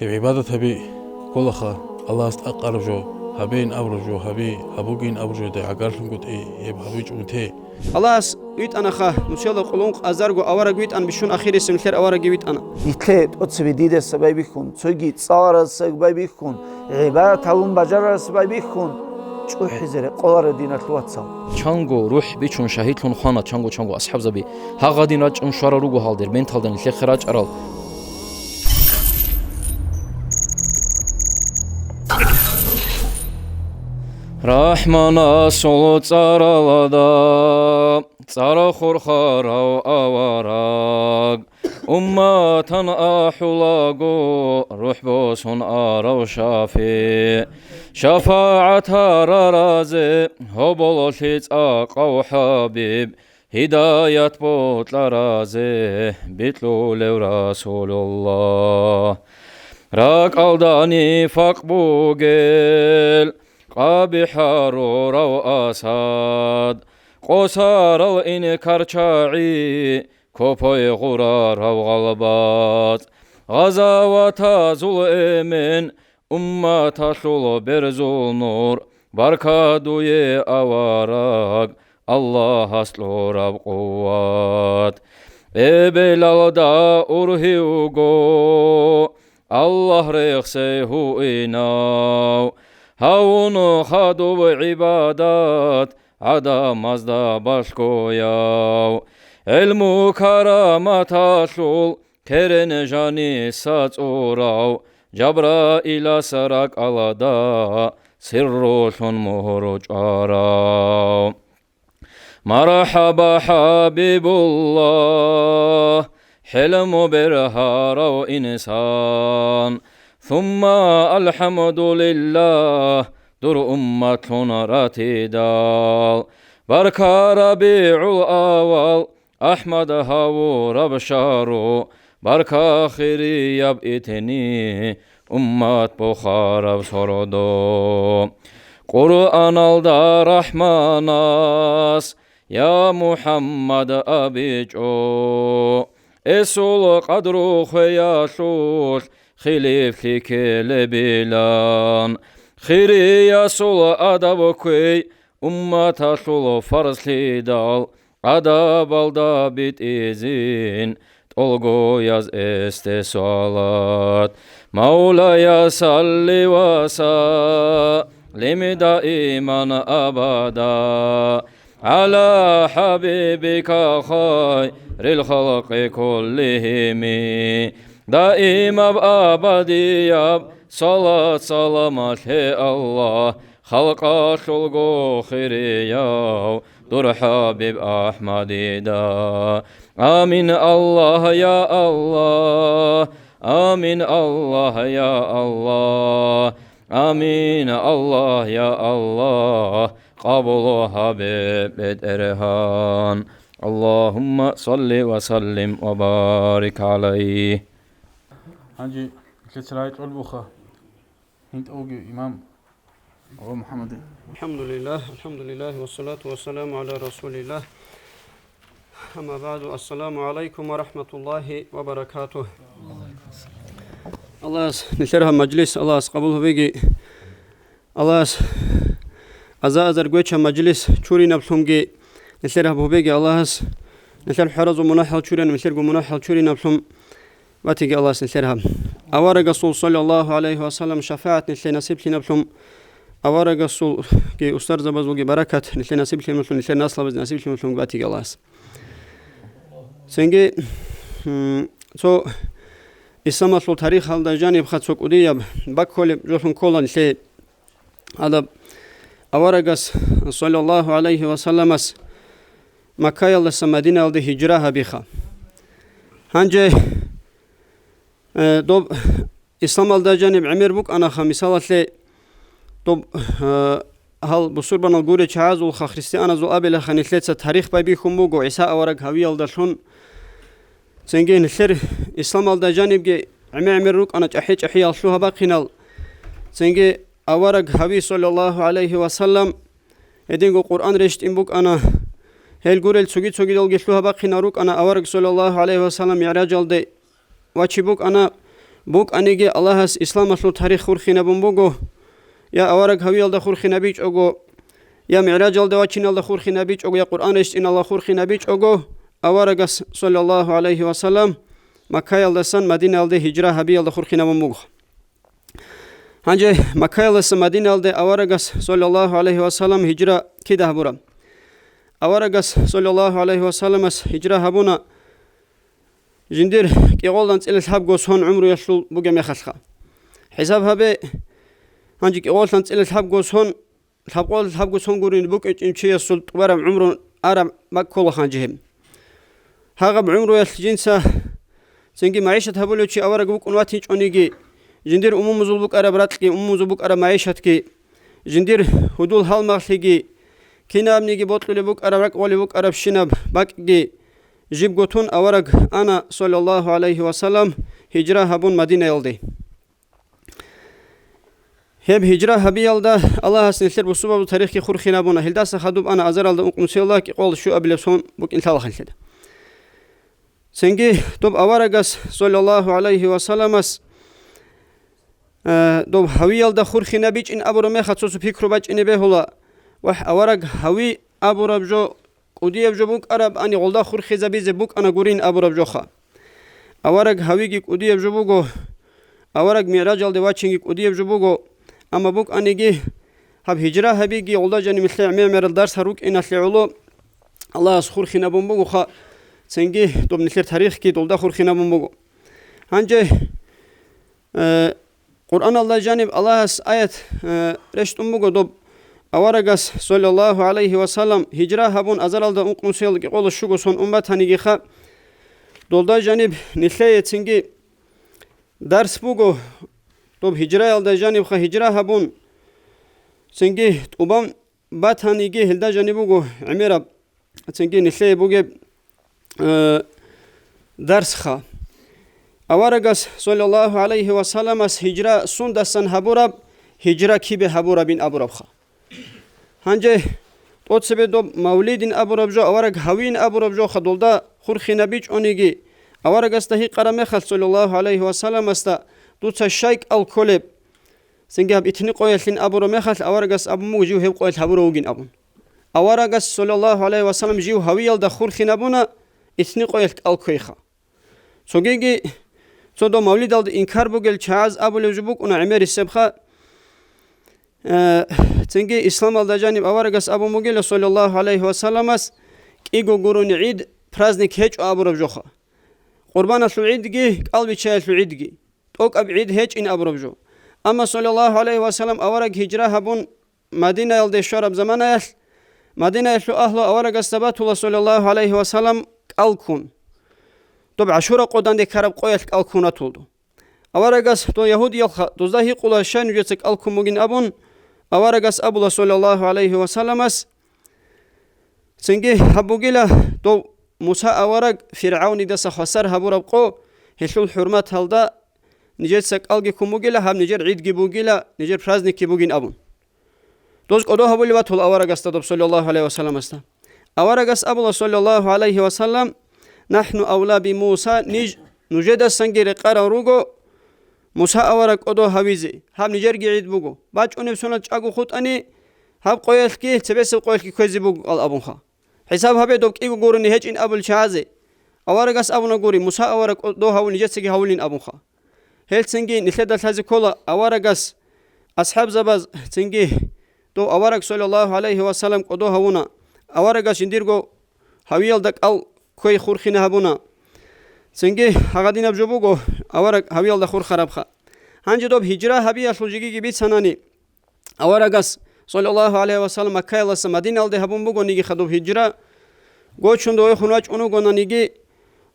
عبادة هبي كل خا الله استقرجو هبين أبرجو هبي هبوجين أبرجو ده عقارشون قد يب هبيج أنتي الله قيت أنا خا نسيلا قلونق أزارجو أورا قيت أنا بشون أخير اسم خير أورا قيت أنا يتلت أتصبي ديد السباي بيكون تسوي صار السباي بيكون عبادة هون بجرا السباي بيكون شو حزر قدر دينا الواتساب چانگو روح بیچون شهید لون خانه چانگو اصحاب زبی ها غادین راج اون شارا روگو هالدر بنت هالدن لی خراج ارال رحمانا سولو صارالدا صارا خورخارا آوارag أمتان أحلاغو روح بوسون آراو شافي شفاعة رازي هبولو شيت آقاو حبيب هداية بوت لرازي بيتلو لو رسول الله راك ألداني فاقبوغل قابحارو رو أساد قصارو إن كرچاعي كوبوي غرار غلبات غزاوة زول إمن أمة شلو برزول نور بركادوي أوارق الله أسلو رب قوات إبلال دا أرهيوغو الله ريخسي هو إناو هاونو خادو عبادات عدم أزدا باشكوياو علمو كرامة شول كرن جاني ساتوراو جبرائيل سرق ألادا سروشون مهروج آراو مرحبا حبيب الله حلم برهارو إنسان ثم الحمد لله در أمة راتدال بركة ربيع الأول أحمد هاو ربشارو بركة خيري يبئتني أمة بخار بسردو قرآن الدا رحماناس يا محمد أبيجو إسول قدرو خياشوش خليف لك لبلان خيري يسول أدبكي أمة شلو فرس لدال أدب الدابت إذن تلقو يز استسالات مولاي صل وسلم دائما أبدا على حبيبك خير الخلق كلهم دائما أبدي صلاة سلامة الله خلق شلقو خيرياو در حبيب أحمد دا آمين الله يا الله آمين الله يا الله آمين الله يا الله قبل حبيب إرهان اللهم صل وسلم وبارك عليه هنجي كترايت والبخا هنت أوجي إمام أبو محمد الحمد لله والصلاة والسلام على رسول الله أما بعد السلام عليكم ورحمة الله وبركاته الله نشرها مجلس الله قبوله بيجي الله أزازر قويتش مجلس شوري نبسهم نشرها بوبيجي الله نشر حرز ومنحل شوري نشر منحل شوري نبسهم واتيجي الله نشرها أورق الرسول صلى الله عليه وسلم شفاعة نشر نصيب نبسهم أورق الرسول كي أستاذ زبزوجي بركة نشر نصيب نبسهم نشر نصلا بز نصيب نبسهم واتيجي الله سنجي سو إسلام أصل تاريخ هذا جانب خد سوق ودياب بكل جوفن كولن شيء هذا أورقس صلى الله عليه وسلم مكة يلا سمدينة الدي هجرة بيخا هنجي دوب إسلام هذا جانب عمر بوك أنا خمسة لي دوب هل بصور بنا الجوري شعاز والخريستيان زو أبي لخنيثلت تاريخ بيبيكم بوجو عيسى أورق هوي الدشون سنجي نشر إسلام هذا جانب جي عمر روك أنا أحيج أحيا شلوها باقينال سنجي أورق هوي صلى الله عليه وسلم يدينغو قرآن رشت إنبوك أنا هل جوري سوجي دلجي شلوها باقينا روك أنا أورق صلى الله عليه وسلم يعرج الدي واتشبوك أنا بوك أنيجي الله إسلام أصل تاريخ خورخنا بومبوغو يا أورق هويل دا خورخنا بيج أوغو يا معراج الدواتشين الله خورخنا بيج أوغو يا قرآن إن الله خورخنا بيج أوغو أورق صلى الله عليه وسلم مكة يلدسن مدينة يلد هجرة هبي يلد خورخنا بومبوغو هنجي مكة يلدسن مدينة يلد أورق صلى الله عليه وسلم هجرة كده هبورا أورق صلى الله عليه وسلم هجرة هبونا جندير كيقولن تسأل الحب جوسون عمره يشلو بوجم يخلخا حسابها به هنجي كيقولن تسأل الحب جوسون الحب جوسون قرين بوك إمشي يسول تبرم عمره أرم مكول خانجهم هذا بعمره يشجنسه سنجي معيشة هبولو شيء أورق بوك أنواتيج أنيجي جندير زول بوك أرب راتكي زول بوك أرب معيشتكي جندير هدول هالمغلقي كناب نيجي بطل بوك أرب رك ولي بوك أرب شناب باكي جيب قطون أورق أنا صلى الله عليه وسلم هجرة هبون مدينة يلدي هب هجرة هبي يلدا الله سنسير بسبب تاريخ خورخنا بونا هلدا سخدوب أنا أزر الدا أقمسي الله كي قول شو أبي لبسون بوك إنتال خلشده سنجي دوب أورقس صلى الله عليه وسلم دوب هوي يلدا خورخنا بيج إن أبو رمي خصوص فكرو باج إن بهلا وح أورق هوي أبو ربجو قدية بجوبك أرب أني غلدا خور خزابي بوك أنا قرين أبو ربجوخا أورق هويجي قدية بجوبكو أورق معراج الدواتشينجي قدية بجوبكو أما بوك أني جي هب هجرة هبيجي غلدا جاني مثل معمر الدرس هروك إن العلو الله خور خنا بومبو خا سنجي دوب نثير تاريخ كي غلدا خور خنا بومبو هنجي قرآن الله جانب الله آية رشت أمبو دوب أورقس صلى الله عليه وسلم هجرة هبون أزرال دا أنقمسيل قول الشوغو سون أمت هنيجي خا دولدا جانب نثلية تنجي درس بوغو دوب هجرة يلدا جانب خا هجرة هبون تنجي أبام بات هنيجي هلدا جانبوغو عميرا تنجي نثلية بوغي درس خا أورقس صلى الله عليه وسلم هجرة سندسن هبورب هجرة كيبه هبورب بين أبورب خا هنجي توتسبه دوب مولدين أبو ربجو أورق هوين أبو ربجو خدولدا خورخنا بيج أونيجي أورق استهي قرامه خل صلى الله عليه وسلم استا دوتس الشيك الكولب سنجاب إتني قويلين أبو رمخل أورق اس أبو موجو هب قويل هبروجين أبون أورق صلى الله عليه وسلم جيو هويل دا خورخنا بونا إتني قويل الكويخا سوجيجي صدو مولد الد إنكار بوجل شاز أبو لوجبوك أنا عمر السبخة تنجي إسلام الدجانب أورجس أبو مجيل صلى الله عليه وسلم إيجو قرون عيد برازنك هج أبو ربجوخا قربان العيد جي قلبي شايل العيد جي توك أب عيد هج إن أبو ربجو أما صلى الله عليه وسلم أورج هجرة هبون مدينة يلد الشرب زمان يل مدينة يلو أهل أورجس ثبات الله صلى الله عليه وسلم ألكون طب عشرة قدان دي كرب قويل ألكون أطولدو أورجس تو يهودي يلخ تزدهي قلا شان يجتك ألكون مجين أبون أورجس أبو الله صلى الله عليه وسلم سنجي هبوجيلا تو موسى أورج فرعون دس خسر هبورب قو هشلو الحرمات هلدا نجير سك ألجي كموجيلا هم نجير عيد جبوجيلا نجير فرازنك كبوجين أبون توز قدوه هبولي باتول أورجس تدب صلى الله عليه وسلم استا أورجس أبو الله صلى الله عليه وسلم نحن أولى بموسى نجد سنجير قرار روجو موسى أورك أدو هويزي هم نجار جيد بوجو باج أني سنة أجو خود أني هب قويل كي تبص قويل كي كوزي بوج الأبون خا حساب هبي دوك إيجو قرني هج إن أبو الشازي أورك أس أبو نقولي موسى أورك أدو هول نجت سجى هولين أبون خا هل تنجي نخد الهزي كلا أورك أس أصحاب زباز تنجي تو أورك صلى الله عليه وسلم أدو هونا أورك أس ينديرجو هويل دك أو كوي خورخنا هبونا سنجي هغادين بجوبوغو أورق هويل دخور خراب خا هنجي دوب هجرة هبي أسلوجيجي جبيت سناني أورقس صلى الله عليه وسلم مكة يلا سمدين الده هبون بوغو نيجي خدوب هجرة قوتشون دوي خنواج أنو قنا نيجي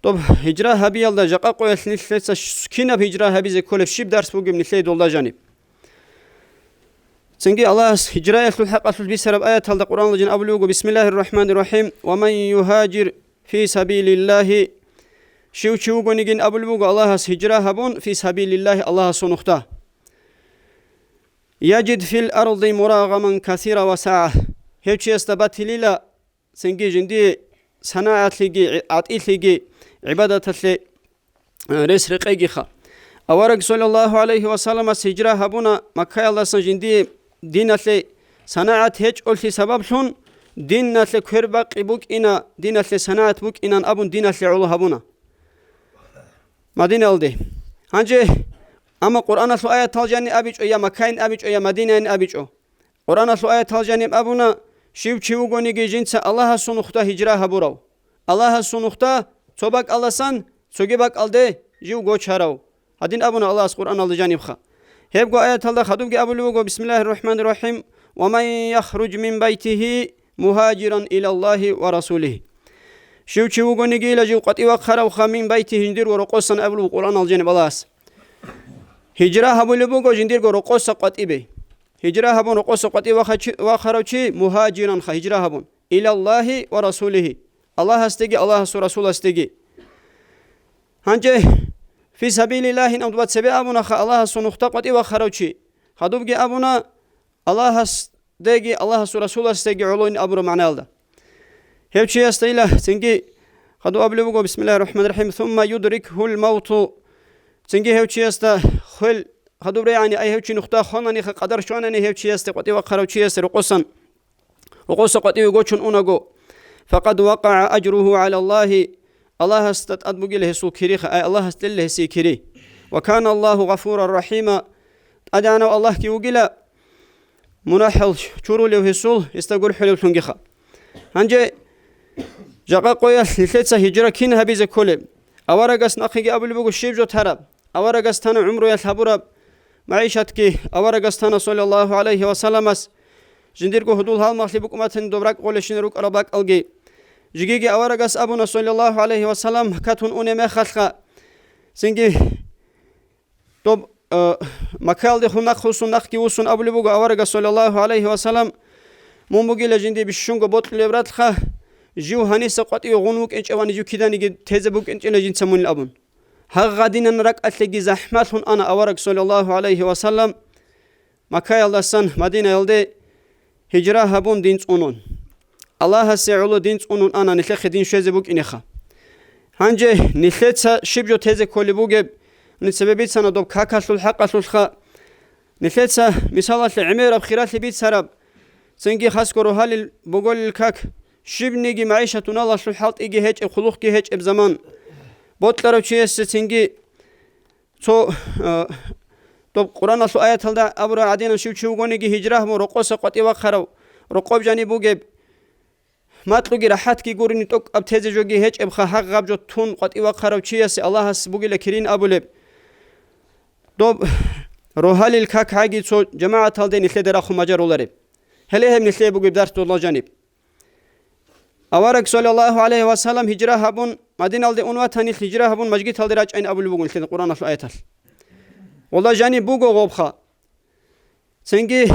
دوب هجرة هبي يلا جاقا قوي لسه كينا بهجرة هبي زي كل شيب درس بوغي من الثلاث دولار جانب سنجي الله هجرة يخلو الحق أصل بسرب آيات هذا القرآن لجن أبلوغو بسم الله الرحمن الرحيم ومن يهاجر في سبيل الله شو قنيجين أبلوغ الله هجرة هبون في سبيل الله الله سنخته يجد في الأرض مراغما كثيرا وسعة هيك يستبات ليلا سنجي جندي صناعة لجي عطيل لجي عبادة لي ريس رقيقي خا أورق صلى الله عليه وسلم هجرة هبونا مكة الله سنجندي دين اللي صناعة هج أولي سبب شون دين اللي كربق بوك إنا دين اللي صناعة بوك إنا أبون دين اللي علو هبونا مدينة الدي هنجي أما قرآن سو آية تالجاني أبيج يا مكاين أبيج يا مدينة أبيج قرآن سو آية تالجاني أبونا شيو تشيو غوني جيجينسا الله سنختا هجرة هبوراو الله سنختا صباك الله سن سوجبك الدي جيو غوشاراو هدين أبونا الله قرآن الله جانب خا هيبقى آية الله خدوم أبو لوجو بسم الله الرحمن الرحيم ومن يخرج من بيته مهاجرا إلى الله ورسوله شو تشيو غوني جيلا جيو قطي وخرو خامين بيته هندير ورقصن أبو القرآن الله جانب الله هجرة هبو لوجو جندير ورقص قطي به هجرة هبون رقص قطي وخرو شي مهاجرا خا هجرة هبون إلى الله ورسوله الله استجي الله رسول استجي هنجي في سبيل الله نمدبت سبيل أبونا خا الله سنختا قطي وخروشي خدوبجي أبونا الله استجي الله رسول استجي علون أبرو معناه هذا هيبشي استيله سنجي خدو أبلغو بسم الله الرحمن الرحيم ثم يدركه الموت سنجي هيبشي استا خل خدو يعني أي هيبشي نختا خانني قدر شوانني هيبشي است قطي وخروشي است رقص قطي وجوشن أونغو فقد وقع أجره على الله الله استأدبق له سوكريخ أي الله استله سيكري وكان الله غفورا رحيما أدانا الله كي وقلا مناحل شورو له سول استقول حلو تنجخا هنجي جاقا قويا لثلاثة هجرة كين هبيز كله أورقس نقيق أبو لبقو الشيبجو تراب أورقس تانا عمرو يلحبورا معيشتك أورقس تانا صلى الله عليه وسلم جنديركو هدول هالمخلي بكمتن دوبراك قولشين روك أرباك ألقي جيجي أورقس أبونا صلى الله عليه وسلم كاتون أوني ما خلقا سنجي طب مكال دي خناق خصون نخكي وصون أبو لبوغ أورقس صلى الله عليه وسلم ممبوغي لجندي بشونغ بوت لبراتخا جيو هاني سقطي غنوك انش اواني جو كيداني تيزبوك انش لجين سمون الأبون هغادين نرك أتلقي زحماتهم أنا أورق صلى الله عليه وسلم مكاي الله سن مدينة يلدي هجرة هبون دينس أونون الله سيعلو دينس أونون أنا نخلق دين شزبوك إنخا هنجي نخلق شبجو تيزي كولي بوغب نتسببيت سنة دوب كاكاسلو الحقاسلو الخا نخلق مثالات العميرة بخيرات لبيت سرب سنجي خاسكورو هالي بوغول الكاك شبنيجي معيشتنا الله شو حالت إيجي هيج خلوقي هيج بزمان بوتلارو تشيس سنجي تو طب قرآن سو آيات هلدا أبرا عدينا شو غونيجي هجرة مو رقص قطي وخرو رقوب جاني بوجب ما تلقي راحت كي قرني توك أب تيجي جوجي هيج أبخا حق غاب جو تون قطي وخرو تشيس الله سبوجي لكرين أبو لب طب روحالي الكاك حاجي تو جماعة هلدا نخلي راخو مجر ولرب هل هم نخلي بوجب درس الله جانب أورق صلى الله عليه وسلم هجرة هبون مدينة الدي أنوات هني هجرة هبون مجد هلدا راج عين أبو لبوجن في القرآن في الآيات والله جاني بوجو غوبخا سنجي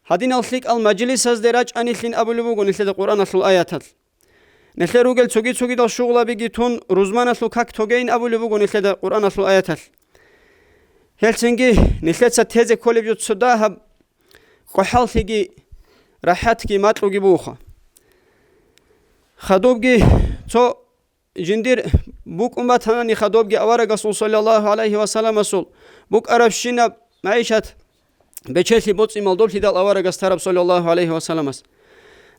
هدين الخليق المجلس هز دراج عين خلين أبو لبوجن في القرآن في الآيات نخلي روجل تجي دال شغلة بيجتون روزمان في كاك توجين أبو لبوجن في القرآن في الآيات هل سنجي نخلي ستهز كل بيوت صداها قحال تيجي راحت كي مات لوجي بوخا خدوبجي تو جندير بوك أمت هناني خدوبجي أورق صلى الله عليه وسلم أصول بوك أرب شينا معيشة بچلي بوتسي مالدول هدال أورق استرب صلى الله عليه وسلم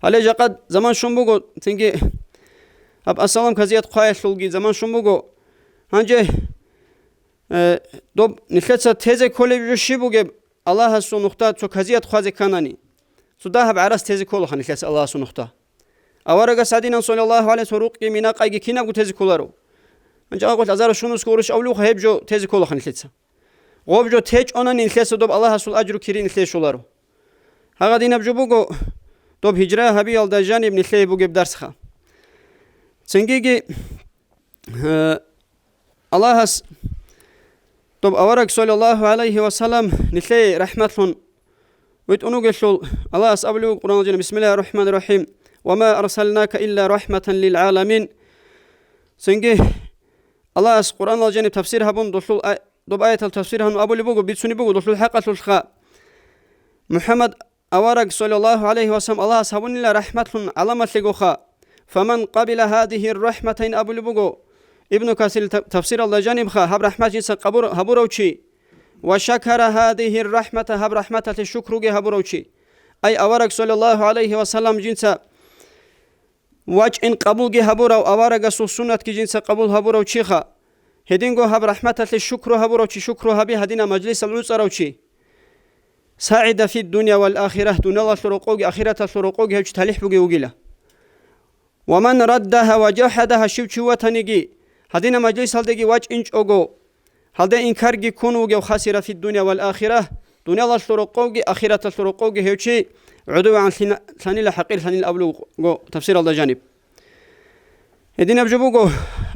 عليه جقد زمان شنبوغو تنجي أب السلام كزيات قاية شلقي زمان شنبوغو هنجي دوب نخلصة تيزي كولي بشيبوغي الله سو نقطة تو كزيات خوازي كاناني سو داهب عرس تيزي كولو خنخلصة الله سو نقطة أورق سعدين صلى الله عليه وسلم من قايق كنا قلت تزي كولارو أنت أقول أزار شنوس كورش أولو خيب جو تزي كولا خنخلصة غوب جو تيج أنا نخلصة دوب الله سول أجر كرين نخلص شولارو هذا دين أبجو بوجو دوب هجرة هبي على جانب نخلص بوجو بدرس خا سنجي الله هس دوب أورق صلى الله عليه وسلم نخلص رحمة ويتونو قشول الله أسأبلو قرآن جل بسم الله الرحمن الرحيم وما أرسلناك إلا رحمة للعالمين سنجي الله أس قرآن الجانب تفسيرها بون دخول دوب آية التفسير هن أبو لبوجو بيتسوني بوجو دخول حق الخاء محمد أورق صلى الله عليه وسلم الله أصحابنا إلا رحمة علامة لجوخا فمن قبل هذه الرحمتين أبو لبوجو ابن كثير تفسير الله جانب هب رحمة جنس قبر هبروشي وشكر هذه الرحمة هب رحمة الشكر هبروشي أي أورق صلى الله عليه وسلم جنس واج إن قبول هبورو أورق سنة جنس قبول هبروشي خا هدينغو هب رحمة الشكر هبروشي شكر هبي هدينا مجلس العسروشي ساعد في الدنيا والآخرة دون الله شروقوج آخرة شروقوج هج تلح بوجي وجيله ومن ردها وجحدها شوتنيجي هدينا مجلس هالدجي واج إنش أوجو هالدا إنكارجي كونوجي وخسر في الدنيا والآخرة دون الله شروقوج آخرة شروقوج هيوشي عدو عن ثاني الحقير ثاني الأبلغ تفسير الله جانب هدينا بجبوجو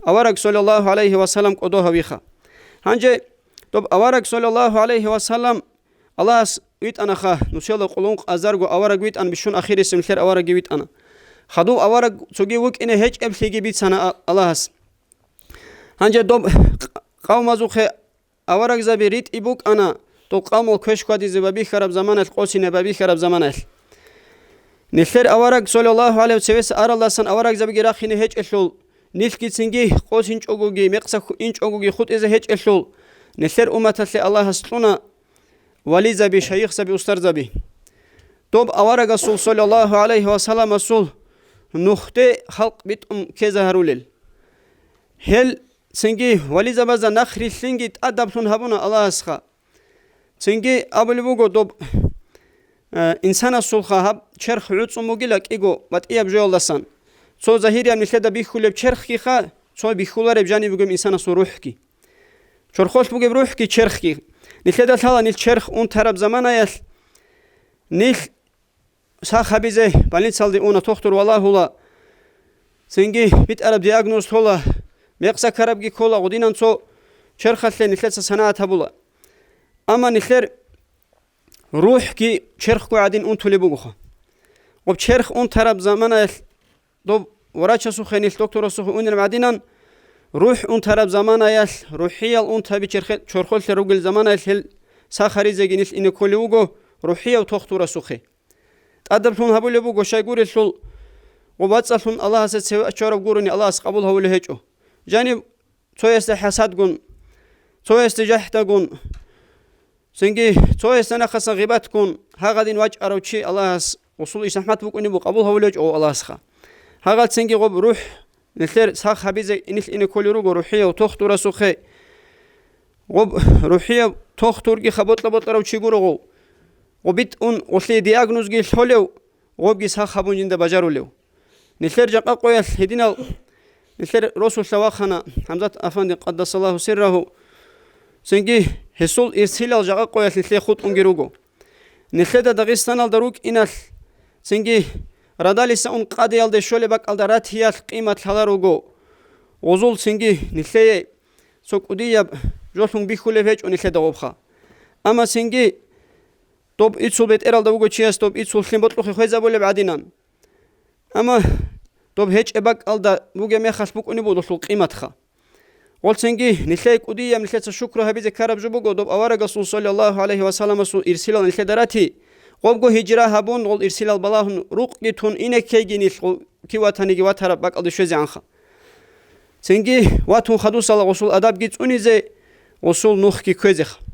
أورق صلى الله عليه وسلم قدوها بيخا هنجي طب أورق صلى الله عليه وسلم الله ويت أنا خا نشيل قلونق أزرقو أورق ويت أنا بشون أخير اسم خير أورق ويت أنا خدو أورق تجي وك إنه هيج أبليجي بيت سنة الله هس هنجي دوب قوم زوخ أورق زبيريت إبوك أنا تو قوم الكوش قادي زبابي خراب زمان القوسي نبابي خراب زمان نخير أورق صلى الله عليه وسلم أرى الله سن أورق زبير راخي نهيج أشول نفكي تنجي قوس إنش أوجي مقص إنش أوجي خد إذا هيج أشول نخير أمة الله هسلنا ولي زبي شيخ زبي أستر زبي توب أورق رسول صلى الله عليه وسلم رسول نخته خلق بيت كذا هرولل هل سنجي ولي زبازا نخري سنجي تأدب هبونا الله أسخا سنجي أبل بوجو توب إنسان السلخة هب شرخ عود مجلك إيجو بات إياب جول لسان سو ظهير يعني كده بيخول بشرخ كي خا سو بيخولار بجاني بيجو إنسان السروح كي شرخوش بيجو بروح كي شرخ كي نخدا ثلا نيل شرخ أون تراب زمان يال نيل ساخ خبيزه بالين سالدي أونا تختر والله هلا سنجي بيت أرب دياغنوز هلا ميقسا كربجي كولا ودينا سو شرخ اللي نخلص سنة هبولا أما نخير روح كي شرخ قاعدين أون تولي بوجوها وبشرخ أون تراب زمان يال دوب وراش سخن الدكتور سخن أون المعدينا روح أون تراب زمان يال روحية أون تبي شرخول تروجل زمان يال ساخري زجنيس إن كل وجو روحية وتختور سخي أدبتون هبول بوجو شيء قول الشل وبتصلون الله سوى أشرب قولني الله قبول هو اللي هيجو جانب سوى استحساد قن سوى استجاحت قن سنجي سوى استنخس غيبات قن هاغدين وجه أروتشي الله وصول إسحمت بقولني بقبول هو اللي هيجو الله سخا هاغد سنجي غب روح نثير ساخ حبيزة إن كل روجو روحية وتختور سخي غب روحية تختور جي خبط لبط أروتشي قرقو وبيت أن وصل دياغنوز جيل حلو وبجي ساخ خبون جند بجارو له نثير جاق قوي هدينا نثير رسول سواخنا حمزة أفندي قدس الله سره سنجي هسول إرسال جاق قوي نثير خود أنجروجو نثير داغستان الدروك إنال سنجي رادالي سأون قادي على الشولة بق على راتيا قيمة هلاروجو وزول سنجي نثير سوق أدياب جوثم بيخولة فيج ونثير دوبخا أما سنجي توب إتسول بيت إرال دوغو تشياس توب إتسول خيمبط لوخي خويزا بولي بعدينان أما توب هيج إباك ألدا بوغي ميخاس بوك أني بودو سول قيمة خا قول سنجي نثيك أديام نثيك الشكر هبيزي كارب جبوغو دوب أوارق رسول صلى الله عليه وسلم سول إرسيلا نثيك دراتي قوبغو هجرا هبون قول إرسيلا البلاهن روقيتون إنك كيجي نثيك كيواتاني جواتها باك ألدو شوزي عنخا سنجي واتون خدو صلى رسول أداب جيت أنيزي رسول نوخ كوزيخ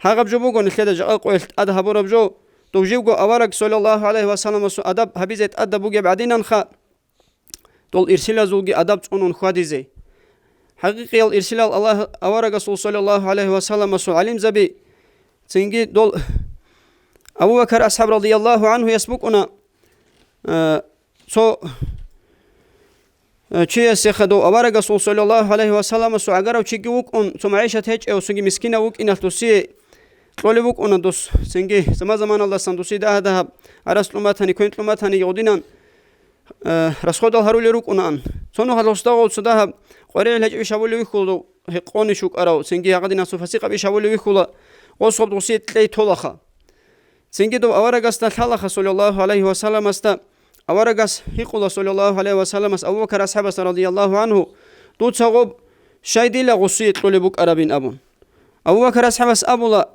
هاغب جبوغو نخدا جاء قويت أده هبورب جو توجيبغو أوارق صلى الله عليه وسلم سو أدب هبيزت أدبوغي بعدين أنخا تول إرسال زوجي أدب تونون خواديزي حقيقي الإرسال الله أوارق صلى الله عليه وسلم سو علم زبي سنجي دول أبو بكر أصحاب رضي الله عنه يسبقنا سو چه سخدو أوارق صلى الله عليه وسلم سو عقرو چيجي وك أن سو معيشة هيج أو سنجي مسكينة وك إن التوسي طالبوك أنا دوس سنجي زمان الله سندوسي ده عرس لوماتني كنت لوماتني يودينان رسخود الهرول يروك أنا سنو هالوستاغو صدها قرية الهج بيشاولي ويخلو هقوني شوك أراو سنجي هقدنا سوفسيقة بيشاولي ويخلو وصوب دوسي تلاي تولخا سنجي دو أورغاس تخلخ صلى الله عليه وسلم است أورغاس هيقول صلى الله عليه وسلم أبو بكر أصحاب رضي الله عنه توت سغوب شايدي لغصية طلبوك أرابين أبون أبو بكر أصحاب أبولا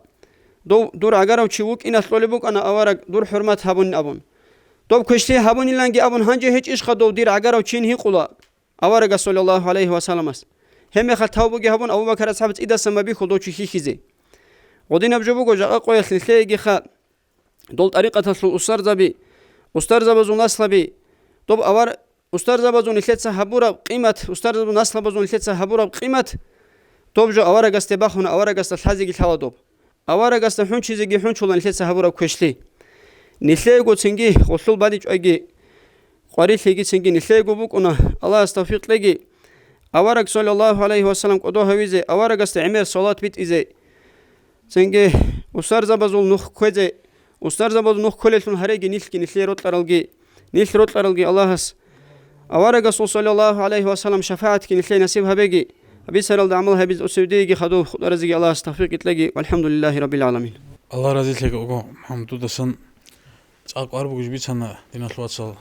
دور عقارو تشيوك إن طلبوك أنا أورغ دور حرمات هبون أبون دوب كشتي هبون لانجي أبون هنجي هيج إيش خدو دير عقارو تشين هيقولا أورغ صلى الله عليه وسلم هم خطاوبوغي هبون ابو بكر اصحاب اذا سما بيخدو تشيخيزي ودينا بجوبوغو جا قوي خليغي خا دول طريقه الاستاذ زبي استاذ زبزون اصلبي طب اور استاذ زبزون لتسا هبورا قيمه استاذ زبزون اصلبزون لتسا هبورا قيمه طب جو اور غست باخون اور غست حزيغي حوادوب اور غست حون چيزيغي حون چولن لتسا هبورا كشلي نيليغو تشنگي خصول بادي چوغي قاري ليغي تشنگي نيليغو بوكنا الله استغفر لغي اور صلى الله عليه وسلم قدو هويزي اور غست عمر صلاه بيت ازي چنگي استاذ زبزون نخ كوزي استاذ زبزون نخ كوللن هريغي نيلكي نيلروتلارلغي نيلروتلارلغي اللهس اور صلى الله عليه وسلم شفاعتك نيلي نصيبها بيغي أبي سرال دعمل هبيز أسوديجي خدو رزقي الله استغفر قتلقي والحمد لله رب العالمين الله رضي لك أقو محمد دسن أقارب وجب بيتنا دين الواتسال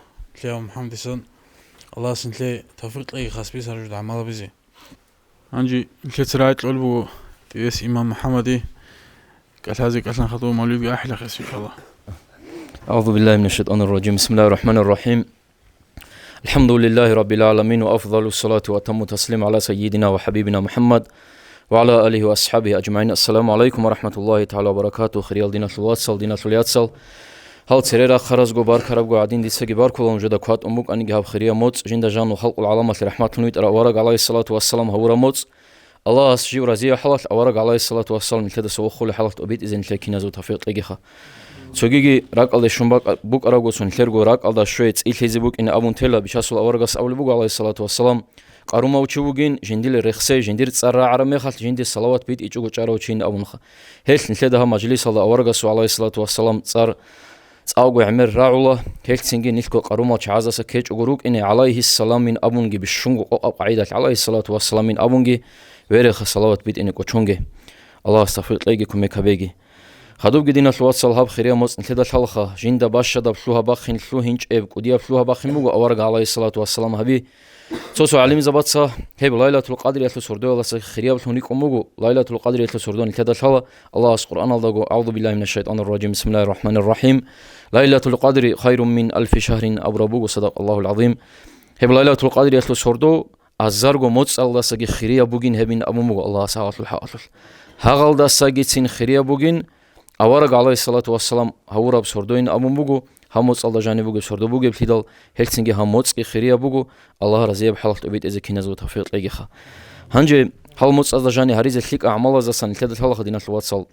تلاهم محمد دسن الله سنتلي توفيق لي خاص بيس رجل عمل بيزي أنجي كترايت الألبو تيس إمام محمدي قال هذه قالنا خطوة مولود أحلى خسيك الله أعوذ بالله من الشيطان الرجيم بسم الله الرحمن الرحيم الحمد لله رب العالمين وأفضل الصلاة وأتم التسليم على سيدنا وحبيبنا محمد وعلى آله وأصحابه أجمعين. السلام عليكم ورحمة الله تعالى وبركاته. خريال دينا الواتسال دينا الياتسال هل تريرا خرز غبار كربغو عدين دي سغي بار كولون جدا كوات امك اني غاب خريا موت جندا جان خلق العالم رحمة نويت ورق عليه الصلاة والسلام هورا موت الله اسجي رزي حلت ورق عليه الصلاة والسلام متد سو خول حلت ابيت اذن لكن زو توفيق لغيخه سوغيغي راقال شومباق بوك اراغوسون لرغو راقال شويت إلهيزي بوك ان ابون تيلا بشاسول اورغاس اولبوغ عليه الصلاة والسلام قاروما وچوغين جنديل رخسي جندير صرا عرمي خالت جندي صلوات بيت ايچوغو چاروچين ابونخه هيل نلدها مجلس الله اورغاس عليه الصلاة والسلام صار صاغو عمر راعولا هيلسينغي نيلكو قاروما چازاسا كيچوغروك ان عليه السلام من ابونغي بشونغو قاعده عليه الصلاة والسلام من ابونغي ويرخ صلوات بيت ان كوچونغي الله استغفر لك كوميكابيغي خدوب جدينا الوات صلاب خيريا موس نتدا الحلقة جندا باشا دبلوها باخين فلوهنج اب قديا فلوها باخين بوغو اورغ عليه الصلاة والسلام هبي سوسو علم زباتسا هيب ليلة القدر يتلو سردو الله خيريا بلونيك اموغو ليلة القدر يتلو سردو نتدا الحلقة الله قرآن الله أعوذ بالله من الشيطان الرجيم بسم الله الرحمن الرحيم ليلة القدر خير من 1000 شهر أبربوغو صدق الله العظيم هيب ليلة القدر يتلو سردو azargo motsaldasagi khiriya bugin hebin amumu Allah sa'atul ha'atul hagaldasagi tsin khiriya bugin awara alayhi salatu wassalam hawurab sordoin amumu hamotsalda jani bugu sordo bugu plidal helsingi hamotski khiriya bugu Allah raziyab halat ubit ezekinazu tawfiq legiha hanje halmotsalda jani harize lik a'mala zasan tadal halakh dinal watsal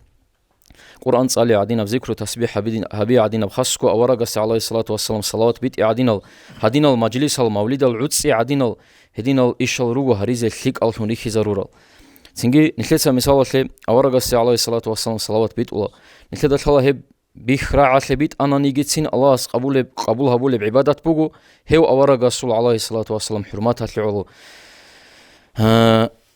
قرآن صالح عدينا بذكر تسبيح هبي عدينا بخصكو أورغس عليه الصلاة والسلام صلوات بيت عدينا هدينا المجلس المولد العدسي عدينا هدينا إيشال روغو هريزة ليك ألتون ريخي ضرورة تنجي نخلص مثال لي أورغس عليه الصلاة والسلام صلوات بيت ولا نخلص الله هب بيخرع بيت أنا نيجتين الله قبول هبول بعبادة بوجو هو أورغس عليه الصلاة والسلام حرماتها لعلو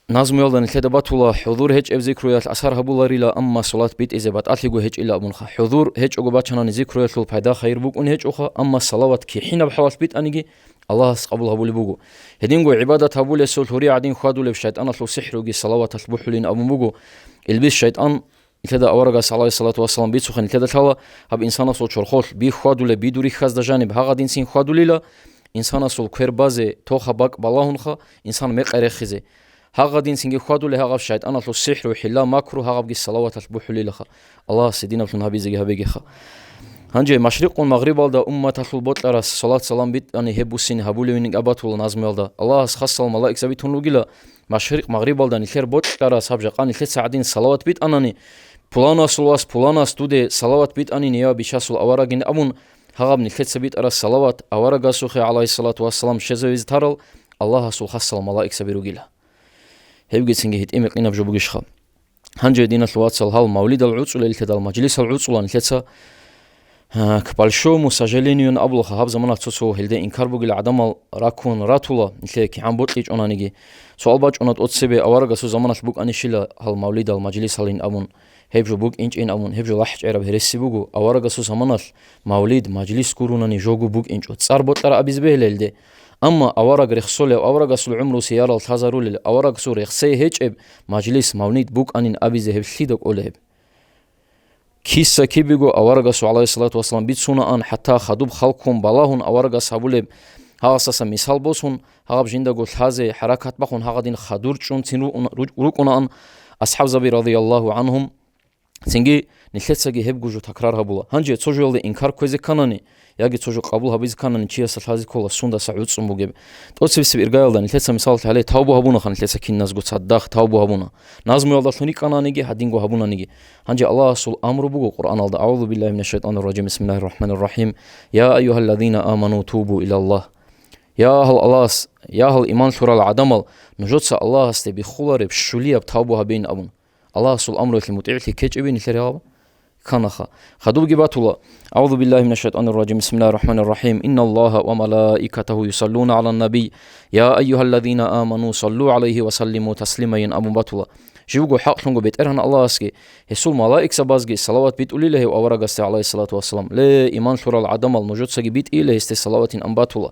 نظم يلدن الكتابات ولا حضور هج ذكريات أثر هبولاريلا أما صلاة بيت إزبات أتلقوا هج إلا أبونخا حضور هج أقبات شنان ذكريات البيدا خير بوك أن هج أخا أما الصلوات كي حين بحوات بيت أنيجي الله قبول هبول بوجو هدينجو عبادة هبول السول هوري عدين خادوا لبشيطان أطلو سحر وجي صلوات البحولين أبو بوجو البيس شيطان كذا أورجس عليه الصلاة والسلام بيت سخن كذا ثلا هب إنسان صوت شرخول بيخادوا لبيدوري خاز دجانب هذا دين سين خادوا ليلا إنسان صول كير بازه توخ باك باللهونخا إنسان مقرخ خزه هاغا دين سينجي خادو له هاغا شايد انا لو السحر وحلا ماكرو هاغا بقي الصلوات البحولي لخا الله سيدنا فلن هبي زي هبي خا هنجي مشرق والمغرب والدا امه البوت لراس صلاه سلام بيت اني هبوسين هبولين ابات ولا نظم والدا الله خاص الملائكه زبيتون لوغيلا مشرق مغرب والدا نخير بوت لراس حبجا قان 3 ساعتين صلوات بيت انني بولانا سلواس بولانا ستودي صلوات بيت اني نيا بشاسل اورغين ابون هاغا بن 3 بيت راس صلوات اورغا سوخي عليه الصلاه والسلام شزويز تارل الله سو خاص الملائكه بيروغيلا هيبقى سنجي هيت إمك إنا بجوبوجش خا هنجي دينا الواتسال هال مولد العطس ولا التدال مجلس العطس ولا نتلسا كبالشو مسجلين أبلغ هاب زمان تسوسو هلدا إنكار بقول عدم راكون راتولا نتلاقي عم بطلج أنا نيجي سؤال باج أنا تقصبي أورجا سو زمان بوك أنيشيلا هال مولد المجلس هالين أبون هيبجو بوك إنج إن أبون هيبجو لحج عرب هرسي بوجو أورجا سو زمان مولد مجلس كورونا نيجوجو بوك إنج وتصار بطلع أبيز به للده أما أورق رخصول أو أورق سل عمره سيارة التزارول أورق سور رخصي هجب مجلس مولد بوك أنين أبي ذهب شيدك أولهب كيسا كيبيجو أورق سو عليه الصلاة والسلام بيت سونا أن حتى خدوب خلقهم بلاهن أورق سابولب هاغساسا مثال بوسون هاغب جندا گول حازه حرکت بخون هاغدین خادور چون تین روکونان اصحاب زبی رضی الله عنهم سنگی نخلتسگی هب گوجو تکرار هبولا هنجی چوجولده انکار کوزی کنانی یاگی چوجو قبول هبیز کنانی چی اصل حازی کولا سوندا سعود سون بوگب توصف سب ارگایلدا نخلتسا مثال تاله تاوبو هبونا خن نخلتسا کین نازگو صدق تاوبو هبونا نازمو یالدا ثونی کنانیگی هدینگو هبونا نیگی هنجی الله رسول امر بوگو قرآن الدا اعوذ بالله من الشیطان الرجیم بسم الله الرحمن الرحیم یا ایها الذين آمنوا توبوا الى الله یا هل الله یا هل ایمان شورال عدمل نجوتسا الله است بخولار بشولیاب تاوبو هبین ابون الله رسول امر المطيع كيج ابن ثرياب كنخا خدوب جباتولا اعوذ بالله من الشيطان الرجيم بسم الله الرحمن الرحيم ان الله وملائكته يصلون على النبي يا ايها الذين امنوا صلوا عليه وسلموا تسليما ابو باتولا جوجو حق شونغو بيت ارهن الله اسكي يسول ملائكه سبازغي صلوات بيت اولي له اورغس عليه الصلاه والسلام لا ايمان شور العدم الموجود سغي بيت الى است صلوات ام باتولا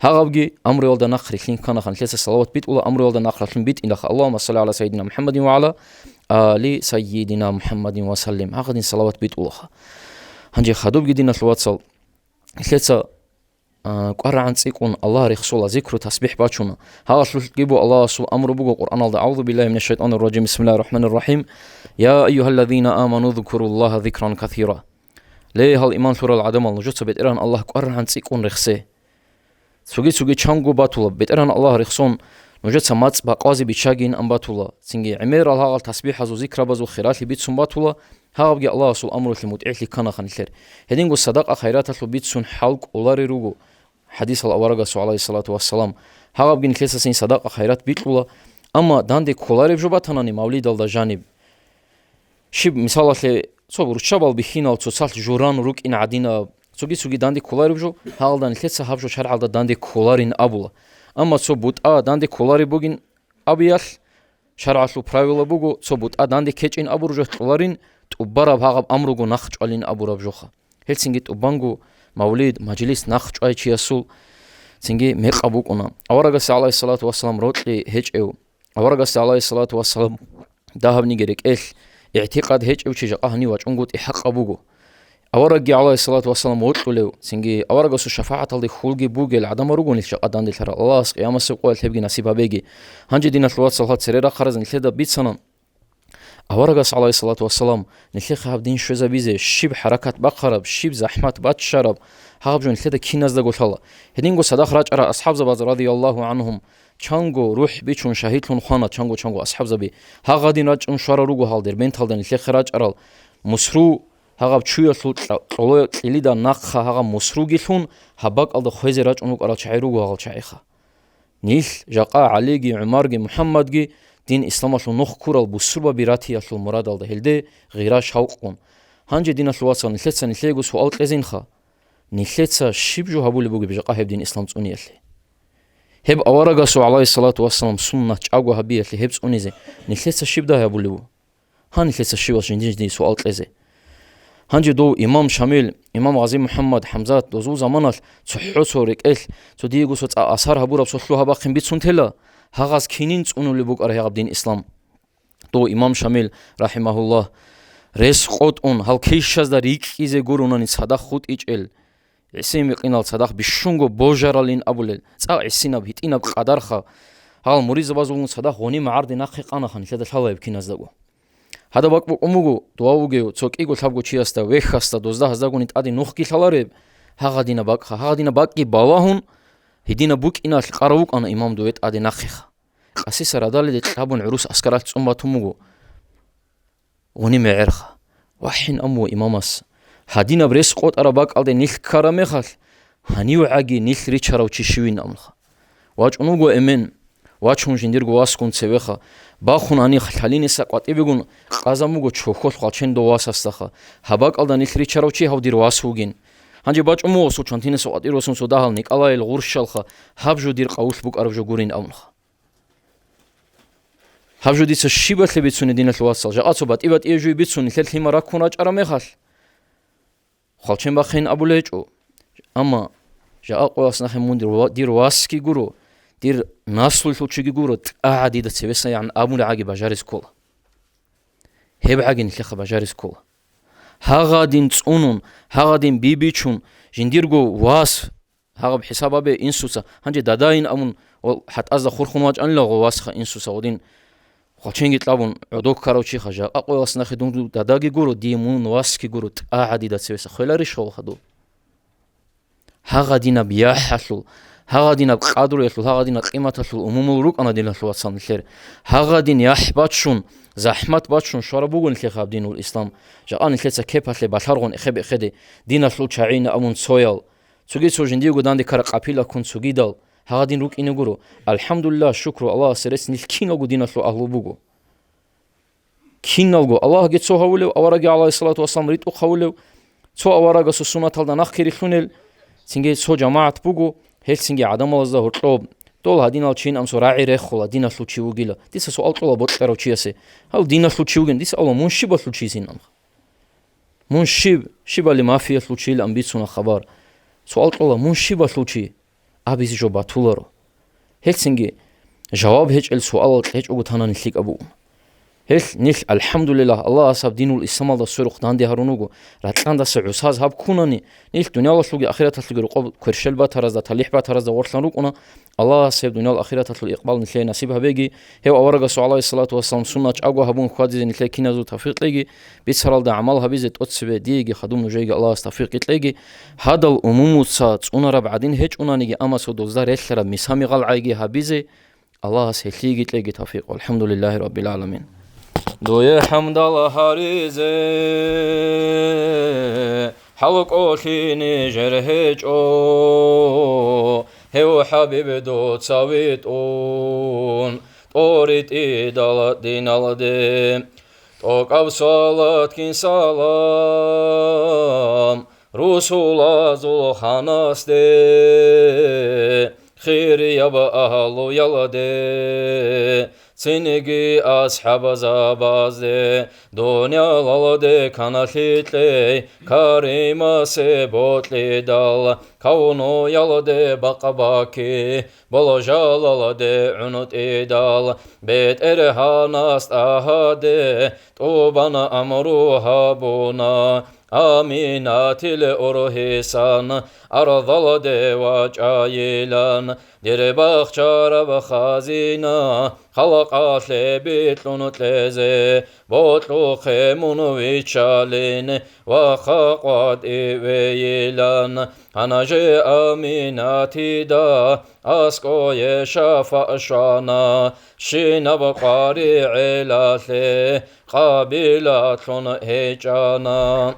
هاغبغي امر يولد نخري خين كنخن ليس صلوات بيت اولا امر يولد نخري بيت ان اللهم صل على سيدنا محمد وعلى آل سيدنا محمد وسلم هاغدين صلوات بيت الله هنجي خدوب جدينا الواتسال ليس قرعن صيقون الله رسول ذكر تسبيح باتشونا ها جيبوا الله رسول امر بو قران الله اعوذ بالله من الشيطان الرجيم بسم الله الرحمن الرحيم يا ايها الذين امنوا اذكروا الله ذكرا كثيرا ليه الايمان سوره العدم النجوت بيتران الله قرعن صيقون رخسه سوغي چانغو باتولا بيتران الله رخصون نوجد سمات باقازي بيشاغين امباتولا سينغي عمير الله تسبيح ازو ذكر بازو خيرات بيت سنباتولا هاغي الله رسول امر المتعي كان خنخير هدينغو صدقه خيرات بيت سن حلق اولاري روغو حديث الاورغا عليه الصلاه والسلام هاغي نخلسين صدقه خيرات بيتولا اما داندي كولاري جوباتاناني مولد الدا جانب شيب مثال صبر شبال بخينال تصال جوران روك ان عدينا سوغي داندي كولاري جو هالدان خلسه هابجو شرعالدا داندي كولارين ابولا اما صبوت داندي كولاري بوغين ابيال شرعالو правила بوغو صبوت داندي كيچين ابورجو كولارين تبراب هاغب امروغو نخچالين ابوراب جوخا هلسينگي تبانغو مولد مجلس نخچاي چياسول سينگي ميقابوقونا اورغاس عليه الصلاه والسلام روتلي هيچيو اورغاس عليه الصلاه والسلام داهبني گريك اعتقاد هيچيو چيجاهني واچونگوت حقابوغو اورغي عليه الصلاه والسلام وطلو سينگي اورغاسو شفاعه الدي خولگي بوگل ادم روگون الش ادان دلتر الله قيامس قول تبگي نصيبا بيگي هنجي دين الصلاه صلاه سريرا خرزن لدا بيتسنن اورغاس عليه الصلاه والسلام نخيخ هبدين شوزا بيزه شيب حركات بقرب شيب زحمت بات شرب هاغجون لدا كيناز دا گوتالا هدينگو صدق راج ارا اصحاب زباز رضي الله عنهم چانگو روح بيچون شهيدلون خانا چانگو اصحاب زبي هاغدين راج شورا روگو حالدر بنتالدن لخ راج ارال مسرو هاغب چويسو طلو ليدا نخ هاغ مسروگيلون هباق الد خويز راج اونو قرا چايروگو هاغ چايخا نيل جاقا عليگي عمرگي محمدگي دين اسلامشو نخ كورال بوسربا بيراتياشو مراد الد هلده غيرا شوقون هانجي دين الواسن لتسن ليگو سوال قزينخا نيلتسا شيبجو هبول بوگي بجاقا هب دين اسلام صونيالي هب اورغاسو عليه الصلاه والسلام سنه چاغو هبيالي هب صونيزه نيلتسا شيبدا هبولو هان نيلتسا شيواش دين سوال قزي هنجي دو امام شامل امام غازي محمد حمزه دوزو زمانال صحوسوريك ال تو ديغو سو اثر هبور ابسلو هبا خيم بيتسونتلا هاغاز كينين صونولي بوق ار هيغ دين اسلام دو امام شامل رحمه الله رس قوتون هل كيشاز دا ريكيزه گوروناني صدا خود ايچل اسيمي قينال صداخ بشونگو بوجرالين ابول صا اسيناب هيتيناب قدرخا هال مريز بازون صدا غوني معرض نخي قانا خن كده حلايب كيناز دغو هذا باق اموغو دواوگيو цокиго табго чиаста вехаста 12000 гунит ади нухки халареб хагадина баки балахун хидина бук инал қараук ана имам дует ади нахиха қасиса радалид табун урус аскарат цумбатумуго уни меерха вахин аму имамас хадина брес қот арабак алде нил карамехал ханиу аги нил ричарау чишвин амха вач унуго эмен واشون جنديرگو واسكون سويخا باخون اني خلالين ساقوات بيگون قازاموگو چوخول خالچن دو واساستخا هباق الدان الريچاروچي هاودير واسوگين هانجي باچمو سو چونتين سو اديروسون سو داهل نيكالاي الغورشالخا هابجو دير قاول بوك ارجو گورين امخا هابجو ديس شيبت لبيتسون دين الواسل جااتسو بات ايبات ايجو بيتسون ثلثيما راكوناج ارامخال خالچن باخين ابوليچو اما جاء قواسنا خمون دير واسكي گورو دير ناسل توچيگي گورت اعدي د سيبسا يعني ابون عاگي باجاريس كول هب عاگين خخ باجاريس كول هاغادين صونون هاغادين بيبيچون جنديرگو واس هغه بحسابه انسوسا هنجي داداين امون حت از خورخون واج ان لغو واسخه انسوسا ودين خوچنگی طلبون عدوک کاروچی خجا اقوی واسنه خدون داداگی گورو دیمون واسکی گورو عادی دتسوس خیلاری شول خدو هغه دینا بیا حلو هغه دینا قادر یلو هغه دینا قیمت حلو عموم روک انا دینا حلو واسن خیر هغه دین یحباتشون زحمت باتشون شربوگون که خاب دین الاسلام جان کیسه کپاله باشارغون خب خدی دینا حلو چاین امون سویل سوگی سوجندی گودان دی کار قپیلا کن سوگی دال هغه دین روک اینو گورو الحمدلله شکر الله سرس نیل کینو گودینا حلو اهلو بوگو كينالغو الله جت سو هولو أورجع عليه الصلاة والسلام ريت أخولو سو أورجع سسونة هذا نخير خلونل سنجي سو جماعة بوجو هل سنجي عدم الله زهور طوب طول هادين الشين أم سراعي رخولا دين الشلوشي وجيلا ديس سؤال طول بطل روشيسه هل دين الشلوشي وجن ديس الله منشيب الشلوشي زين أم منشيب شيب اللي ما فيه الشلوشي اللي أم بيتسونا خبر سؤال طول منشيب الشلوشي أبيز جو بطولرو هل سنجي جواب هج السؤال هج أقول هنا نشيك أبو هل نيل الحمد لله الله أصاب دين الإسلام الله سرق داندي هارونوجو راتلان دا سعوساز هاب كوناني نيل دنيا الله سلوجي آخرة تلقي رقاب كرشل باترز دا تليح باترز دا ورثلان روكونا الله أصاب دنيا الآخرة تلقي إقبال نتلاقي نصيبها بيجي هو أورجا سو عليه الصلاة والسلام سنة أقوى هبون خوادي نتلاقي كنازو تفريق ليجي بيتسرال دا عملها بيزت أتسبه ديجي خدوم نجيجي الله استفريق تلاقي هذا الأمم السات أنا ربعدين هيج أنا نيجي أما سودوزار يشرب مسامي غلعيجي هبيزي الله سهليجي تلاقي توفيق والحمد لله رب العالمين دوی حمد الله هریزه حلق اوشینی جرهج او هو حبیب دو تساویت اون طورت ایدالت دین الده توقف صلات کن سلام رسول ازول خاناسته خیر یابا اهلو یلده سنگی اصحاب زبازده دنیا لالده کناشیتلی کاریما سبوتلی دال کونو یالده باقباکی بلا جالالده عنوت ایدال بیت ارهاناست اهاده توبانا امروها بونا آمینات الأرهسان أرضل دواج آيلان دير باخشار بخازينا خلق آتل بيتلون تلزي بوتلو خيمون ويتشالين وخاقوات إيويلان هنجي آمينات دا أسكو يشافا شانا شين بقاري علاتي قابلات لون هيجانا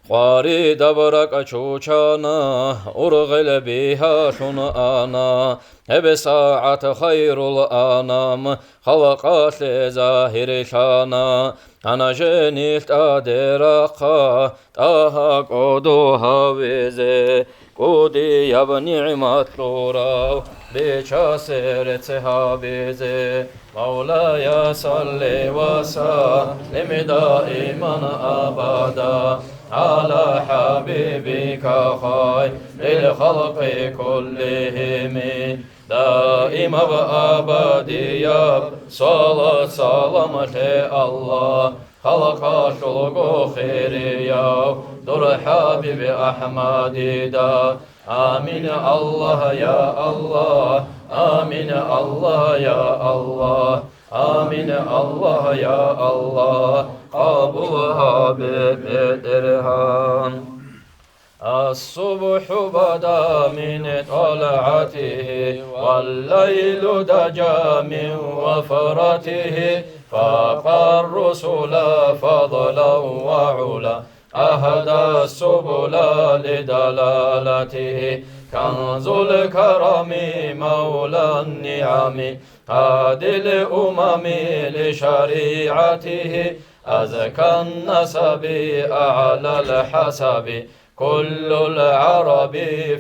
قاري دبرك أشوشانا أرغل بها شنآنا هب ساعة خير الأنام خلقات ظاهر شانا أنا جنيت أدرقا تاها قدوها وزي قدي يبني نعمة لورا بشاسر تهابيزي مولاي صل وسلم دائما أبدا على حبيبك خير للخلق كلهم دائما وأبديا صلاة سلام الله خلق شلق خير يا در حبيب أحمد دا آمين الله يا الله آمين الله يا الله آمين الله يا الله قبولها بدرهان الصبح بدا من طلعته والليل دجا من وفرته فاق الرسل فضلا وعلا أهدى السبل لدلالته كنز الكرم مولى النعم هادي الأمم لشريعته أزكى النسب أعلى الحسب كل العرب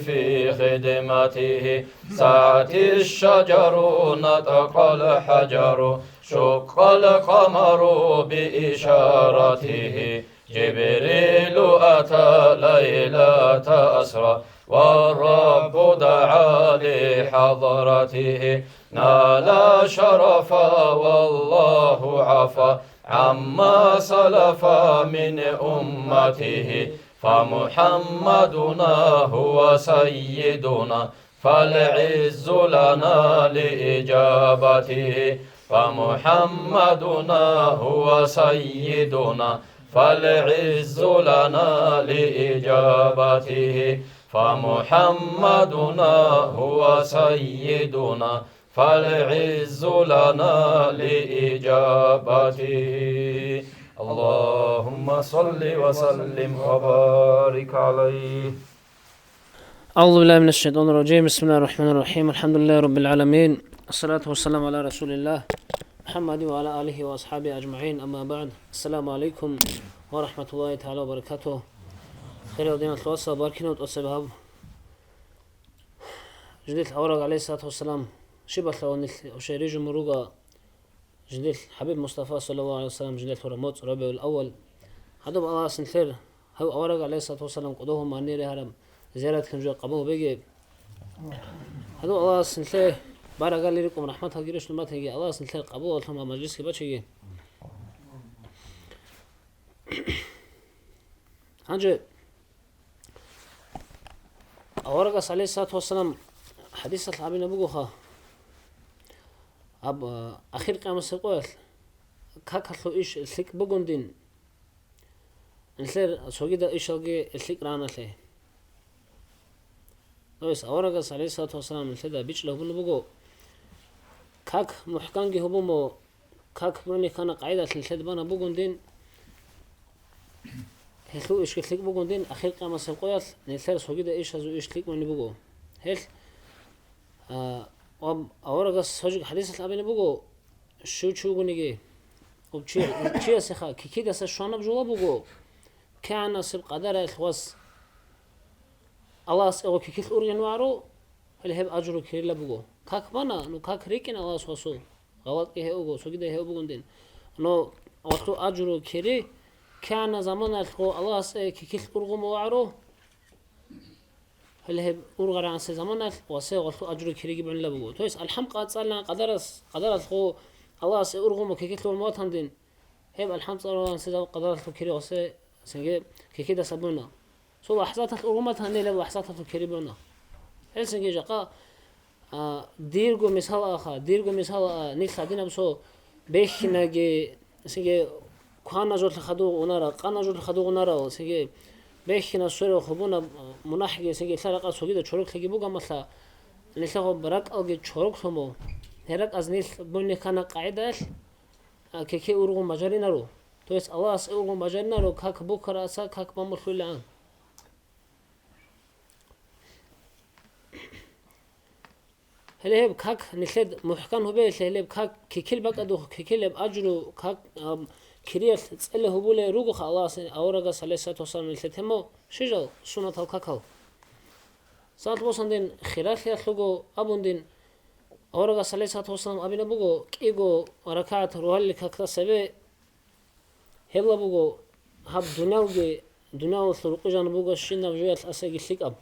في خدمته سعت الشجر نطق الحجر شق القمر بإشارته جبريل أتى ليلة أسرى والرب دعا لحضرته نال شرفا والله عفا عما سلف من أمته فمحمدنا هو سيدنا فالعز لنا لإجابته فمحمدنا هو سيدنا فالعز لنا لإجابته فمحمدنا هو سيدنا فالعز لنا لإجابته اللهم صل وسلم وبارك عليه. أعوذ بالله من الشيطان الرجيم. بسم الله الرحمن الرحيم. الحمد لله رب العالمين. الصلاة والسلام على رسول الله محمد وعلى آله وأصحابه أجمعين. أما بعد. السلام عليكم ورحمة الله تعالى وبركاته. خير ودين التواصل وباركين وتوصل جديد الأورق عليه الصلاة والسلام شبه ثواني وشيريج مروقة جديد حبيب مصطفى صلى الله عليه وسلم جديد ورموت ربيع الأول هذا الله سنثير هو أورق عليه الصلاة والسلام قدوهم مع النير هرم زيارة كنجوا قبوه بيجي هذا الله سنثير بارك الله لكم رحمته جريش لما تيجي الله سنثير قبوه ثم مجلس كبتشي هنجي أورق عليه الصلاة والسلام حديث العبين أبوها أب أخير قام السقوط كاكلو إيش الثق بقندين نصير سويدا إيش أوجي الثق رانا له بس أورجس عليه الصلاة والسلام نصير بيش له بنبغو كاك محكانجي هبومو كاك برني كان قاعدة نصير بنا بقندين هلو إيش الثق بقندين أخير قام السقوط نصير سويدا إيش هزو إيش ثق من نبغو هل أورجس سوج حديث الأبين بقو شو قنيجي وبشيء سخا كده سشوانا بجوا بقو كان سب قدر الخواص الله سأو كيف أورين وعرو هل هب أجرو كيلا بقو كاك بنا نو كاك ريكين الله سوسو غلط كه هو سو كده هو بقولين نو وقتو أجرو كيري كان زمان الخو الله سأ كيف أورغو وعرو هل هب أورغر عن زمان وسأ وقتو أجرو كيري جبن لبقو تويس الحمد قد صلنا قدر الخو الله سأ أورغو كيف الموت هندين هب الحمد لله عن سيد قدر الخو كيري وسأ سنجي كده سبونا سو أحسات الأمة هني لو أحسات الكريبنا هل سنجي جاقا ديرجو مثال آخر ديرجو مثال نيل خدينا بسو بيخنا جي سنجي كهانا جود الخدو ونارا قانا جود الخدو ونارا سنجي بيخنا سورة خبونا مناحجي سنجي ثلاثة سويدا شروق خجي بوجا مثلا نيل براك أوجي شروق ثمو هراك از نيل بني كنا قاعدة كي أورغو مجارينا رو تويس الله سأورغو مجارينا رو كاك بوكرا سا كاك بامرخول عن هل هب كاك نخد محكم هو بيت هل هب كاك كيكل بقدو كيكل أجرو كاك كريف تسأله هو بوله روجو خلاص أورجا سلسة توصل نخدمه شجع سنة الكاكاو ساعات وصلنا خلاف يخلقو أبوندين أورجا سلسة توصل أبينا بقو كيجو وركعت روحل كاكتا سبي هلا بقو هب دنياو ثلقي جان بقو شينا بجوات أساقي ثلق أب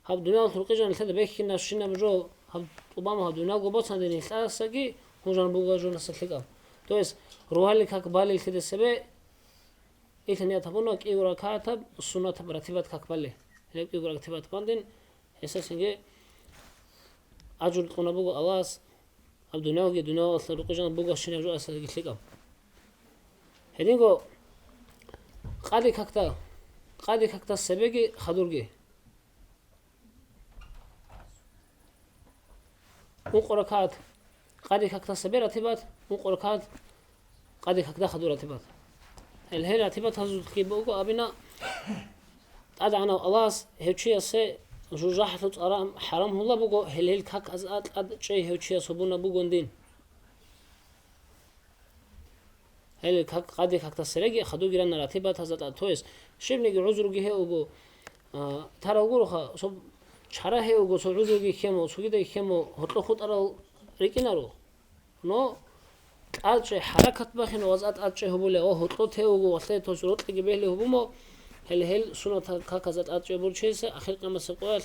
هب دنياو ثلقي جان ثلاثة بيكنا شينا بجو هب طبعا هب دنياو قبض سندني ثلاثة أساقي هو جان بقو جو نص ثلق أب تويس روحل كاك بالي ثلاثة سبي إثنين تبونا كيجو ركعت هب السنة تبرتيبات كاك بالي هلا كيجو ركعتيبات باندين أساسا أجر تكون بقو ألاس هب دنياو ثلقي جان بقو شينا بجو أساقي ثلق أب هدينكو قادي كاكتا سبيجي خدورجي وقركات قادي كاكتا سبي راتبات وقركات قادي كاكتا خدور راتبات الهي راتبات هزو كيبوكو أبينا أدعنا ألاس هيوشي سي جوجاح لط أرام حرام الله بقو هل كاك أزات أد شيء هيوشي سبونا بقوندين هل كاك قادي كاكتا سرقي خدو جيران راتبات هزات تويس شبني عذر جه اوغو ترى اوغو سو چرا هي اوغو سو عذر جه كيمو سويدا كيمو هطلو خود ارا ريكينارو نو اج حركت بخين وزات اج هبوله او هطلو ته اوغو وسه تو شروط جه بهله هبومو هل سنه كاك هزات اج برچيس اخر قمس قوال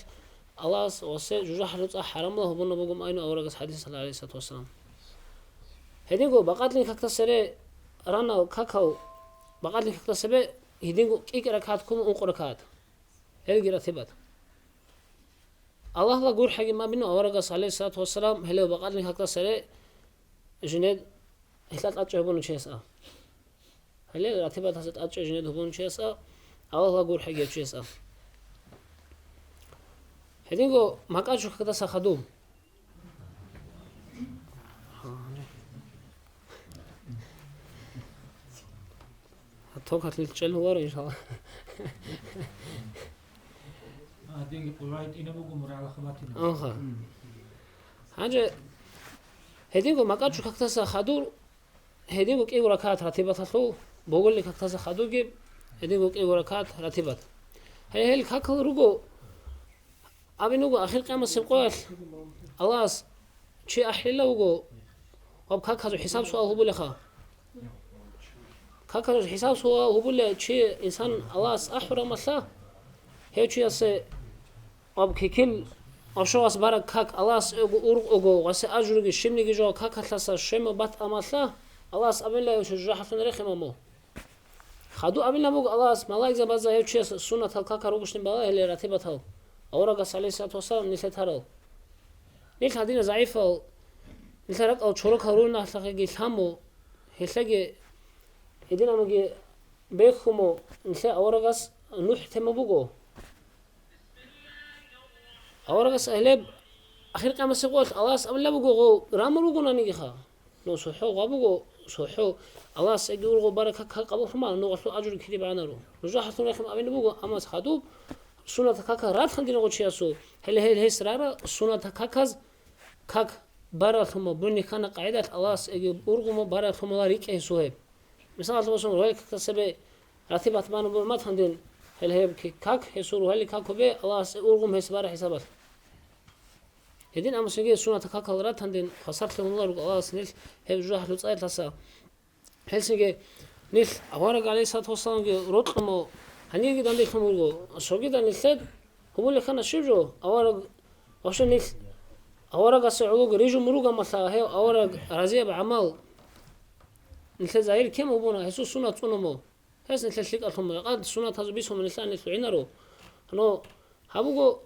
الله وسه جوجا حرص حرام الله هبونا بغم اينو اورغس حديث صلى الله عليه وسلم هديغو بقات لي كاكتا سري رانا كاكاو بقات لي كاكتا سبي هدينكو كيك ركعت كم أنق ركعت هل راتبات الله لا قول حاجة ما بينه أورجس عليه الصلاة والسلام هلو بقالني هكذا سريع جنيد هلات أتجهبون شيء سا هل راتبات هسات أتجه جنيد هبون شيء سا الله لا قول حاجة شيء سا هدينكو ما كانش هكذا سخدوم توقعت للجل هو إن شاء الله آخر حاجة هدينكو ما كانش هكذا خدور هدينكو كي وركات راتبات هسلو بقول لك هكذا خدور جيب هدينكو كي وركات راتبات هل هكذا رجو أبي نقول آخر قيامة سبقات الله شيء أحلى وجو وبكاك هذا حساب سؤال هو بلخا كاك هذا حساب سؤال هو بله شيء إنسان الله أحرى مثلا هي شيء أس وبكيل أشواس بارك كاك الله أورغو وس أجرق الشمني جو كاك هتلاس الشم بات أمثلا الله أبي لا يشجع حفن رخم أمو خدو أبي لا بقول الله ملاك زبازة هي شيء سنة الكاك روجشن بالله اللي راتبته أورغس عليه الصلاة والسلام نسيت هرو نيل هذين ضعيفة نسرق أو شرق هرونا تلاقي ثامو هتلاقي هدينا مجي بيخمو نسى أورغس نوح تمبوجو أورغس أهلب آخر كم سقول الله أبي لا بقول رامرو قلنا نيجها نو صحوا قابوجو صحوا الله سيقول قو بركة قابو فما نو غسل أجر كذي بعنارو رجع حصلنا خم أبي نبوجو أما خدوب سنة كاكا رات خندينا قوتشياسو هل سرارة سنة كاكاز كاك بارثهم بني كان قاعدة الله سيجي أرغم بارثهم الله ريك يسوه مثلا الله سبحانه وتعالى كتسبه راتبات ما نقول ما تخندين هل هي كاك يسور هل كاكو به الله أرغم هسبار حسابات هدين أما سيجي سنة كاكا رات خندين خسرت لهم الله سنيل هل جراح لتصايل تسا هل سيجي نيل أورق عليه الصلاة والسلام رتقمو هنيجي داندي خمولو شوقي دان الثد هو اللي كان شجو أورق عشان نيل أورق السعودو ريجو مروجا مثلا هي أورق رزية بعمل الثد زاير كم هبونا هسوا سنة تونمو هس الثد لك ألهم قاد سنة هذا بيسهم من الثاني عنارو هنو هبوجو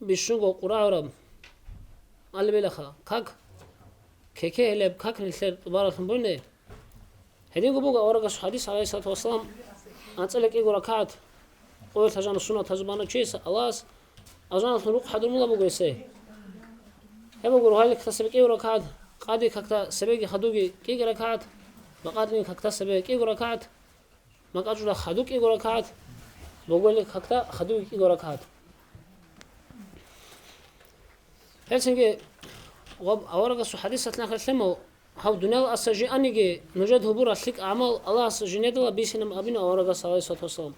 بيشونجو قراءة قال بيلخا كاك كيكه اللي بكاك الثد بارثهم بني هدين قبوجا أورق الحديث عليه الصلاة والسلام أنتلك إيجو ركعت قلت هجان السنة هزبانة شيء الله أجان الخلوق حد الملا بقيسه هبا قولوا هاي كتسبك إيجو ركعت قادي كتا سبيك خدوقي كيجو ركعت بقادني كتا سبيك إيجو ركعت ما قادوا خدوق إيجو ركعت بقول لك كتا خدوق إيجو ركعت هالسنجي واب أورق الحديث أتناخر سلمه هاو دنيا أسجي أنيجي نجد هبور أسلك أعمال الله سجني دلا بيسنا أبينا أورجا صلى الله عليه وسلم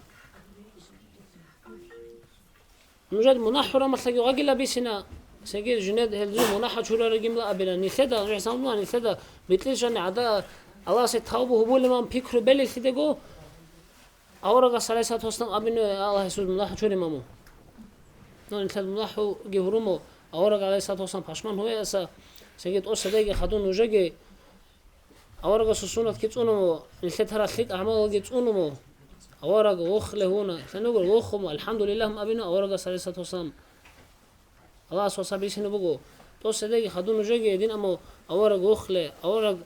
نجد مناحرة مثلا يغجل بيسنا سجى جناد هالزوم مناحة شورا رجيم لا أبينا نثدا نحسن ما نثدا بتليش أن عدا الله ستهاوبه هبول ما بيكرو بلي ثدقو أورجا صلى الله عليه وسلم أبينا الله يسوع مناحة شورا مامو نثدا مناحة جهرمو أورجا عليه الصلاة والسلام باشمان هو أسا سجد أصدقائي خدون نجى أورق السنة كتونمو الفترة خيط أعمال كتونمو أورق وخ لهونا فنقول وخم الحمد لله ما أبينا أورق صلى الله عليه وسلم الله سبحانه بيسنا بقو تصدق خدون جاي دين أمو أورق وخ له أورق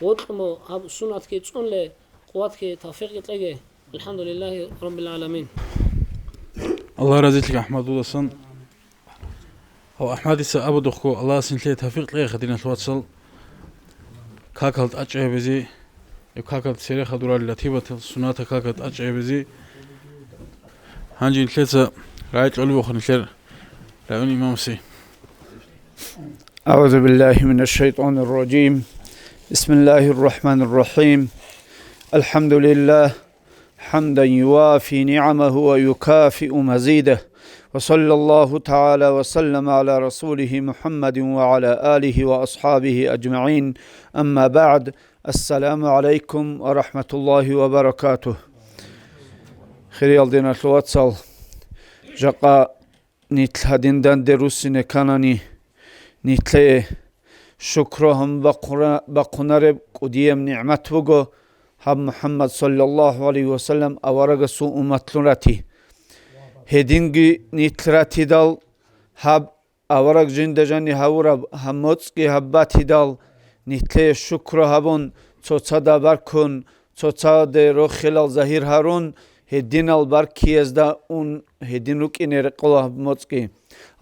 وطمو أب سنة كتون له قوات كتوفيق تلاقي الحمد لله رب العالمين الله رزقك أحمد ودسن هو أحمد يسا أبو دخو الله سنتلي توفيق تلاقي خدينا الواتسل كاكلت أجعبزي يكاكلت سيريخ دورا اللاتيبة السنة كاكلت أجعبزي هنجي الثلاثة رايت علو وخنشر رأيون إمام سي أعوذ بالله من الشيطان الرجيم بسم الله الرحمن الرحيم الحمد لله حمدا يوافي نعمه ويكافئ مزيده وصلى الله تعالى وسلم على رسوله محمد وعلى آله وأصحابه أجمعين أما بعد السلام عليكم ورحمة الله وبركاته خير دينا الواتسال جاقا نيتل هديندان دروسين كاناني نيتل شكرهم بقنرب قديم نعمت بغو hab Muhammad sallallahu aleyhi ve sellem avaraga su umatlurati hedingi nitrati dal hab avarag jindajani havura hamotski habbati dal nitle şükra habun çoçada barkun çoçade rokhilal zahir harun hedin al barkiyezda un hedinuk inere qola motski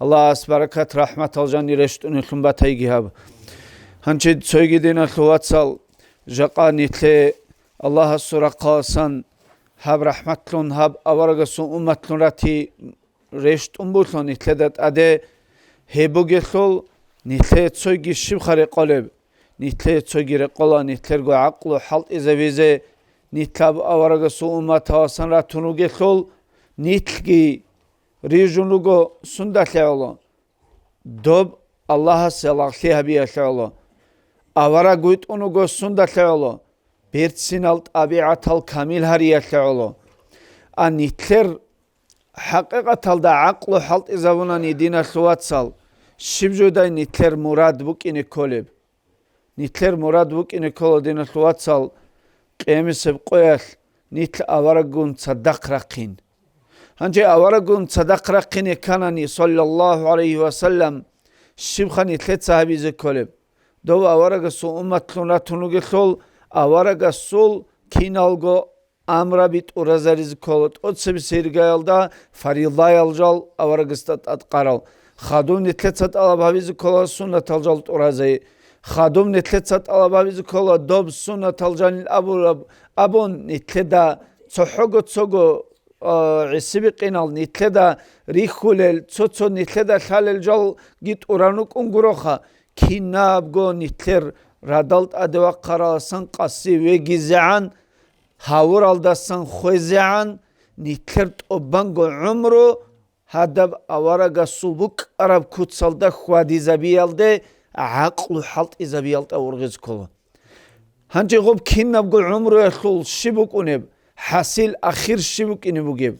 Allah asbarakat rahmat aljan ireştun batay gihab hançe söygedin xwatsal jaqa nitle Allah sura qasan hab rahmatlun hab avaraga su ummatlun rati reştun bulson nitledat ade hebugethol nitle sögi shibkhare qaleb nitle sögire qola nitlergo aqlu halt izavize nitlab avaraga su ummat hasan ratunu gethol nitlgi rijunlugo sundatlelo dob Allah selaqli habiyatlo avara guit unugo sundatlelo bertsin alt abiatal kamil hariyatlo an nitler haqiqatal da aqlu halt izavuna nidina suwatsal shibjuday nitler murad bukine koleb nitler murad bukine kolodina suwatsal qemiseb qoyal nitl avaragun sadaq raqin hançe avaragun sadaq raqin kanani sallallahu aleyhi ve sellem shibkhani tlet sahabize koleb do avaraga su ummatluna tunuge sol avaraga sol kinalgo amrabit urazariz kolot otsebi sergayalda farilday aljal avaragistat atqaral khadum netletsat alabaviz kola sunnat aljal urazay khadum netletsat alabaviz kola dob sunnat aljal abun netleda tsohogo tsogo isibi qinal netleda rikhulel tsotso netleda khalel jal git uranuk unguroxa kinabgo netler radalt adwa qarasan qassi ve gizan havur aldasan khozian nitler obango umru hadab avaraga subuk arab kutsalda khwadi zabiyalde aqlu halt izabiyalda urgiz kol hançe gob kinabgo umru yakhul shibuk uneb hasil akhir shibuk inebugeb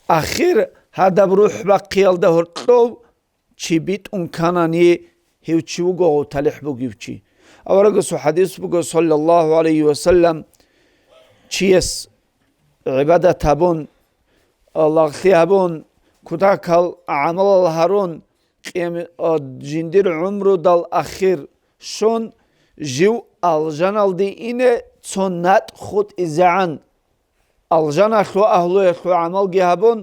akhir hadab ruh baqiyalda hortlov chibit unkanani hewchiugo talihbugibchi avaraga su hadis bugo sallallahu aleyhi ve sellem چیس عبادت هبون لغتی هبون کودکال عمل هرون قیم جندیر عمرو دال آخر شون جو الجان الدی اینه سنت خود ازعان الجان اخلو اهلو اخلو عمل گی هبون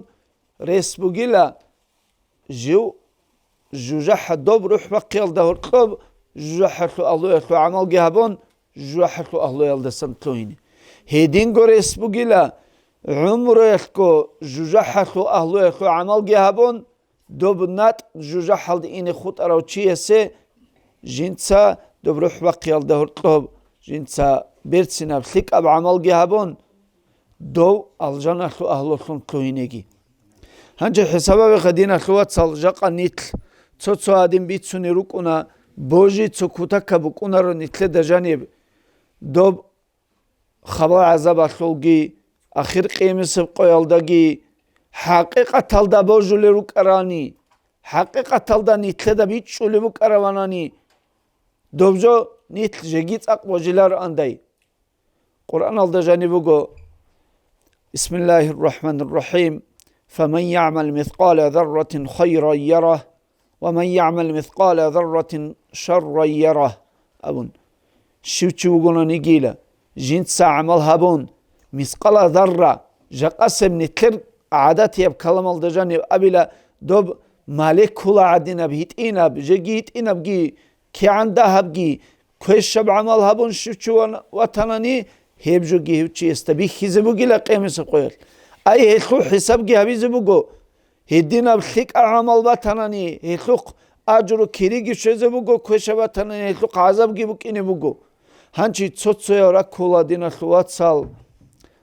رس بگیلا جو جوجح دوب روح بقیل دهور قب جوجح اخلو اهلو اخلو عمل گی هبون جوجح اخلو اهلو الدسن توینی hedin gores bugila umru ekko jujahlu ahlu ekko amal gehabon dobnat jujahld in khut arawchiyese jinsa dobruh baqiyal dahurtob jinsa bertsina flik ab amal gehabon do aljanahlu ahlu khun koinegi hanje hesaba ve khadina khwat saljaqa nitl tsotso adim bitsuni rukuna boji tsokuta bukuna ro nitle dajanib dob خبر عذاب خلقی آخر قیمت قیالدگی حقیقت الدا بوجولی رو کرانی حقیقت الدا نیتله دا بیچ شولی بو کروانانی دوبجو نیتل جگیت اقواجیلار اندای قرآن الدا جانبو گو بسم الله الرحمن الرحیم فمن يعمل مثقال ذرة خيرا يره ومن يعمل مثقال ذرة شرا يره ابون شوچو گونا نگیله جنس عمل هبون مثقال ذرة جقسم نتر عادات يب كلام الدجاني أبلا دوب مالك كل عادنا بهيت إناب جيت إناب جي كي عنده هبجي كويس شب عمل هبون شو وطناني هيبجو جي هبشي استبي خزبو جي لقيم سقول أي هيخو حساب جي هبي زبوجو هدينا بخيك عمل وطناني هيخو أجرو كيريجي شو زبوجو كويس شب وطناني هيخو عذاب جي بكيني بوجو هنچی تصویر را کولا دینا خلوات سال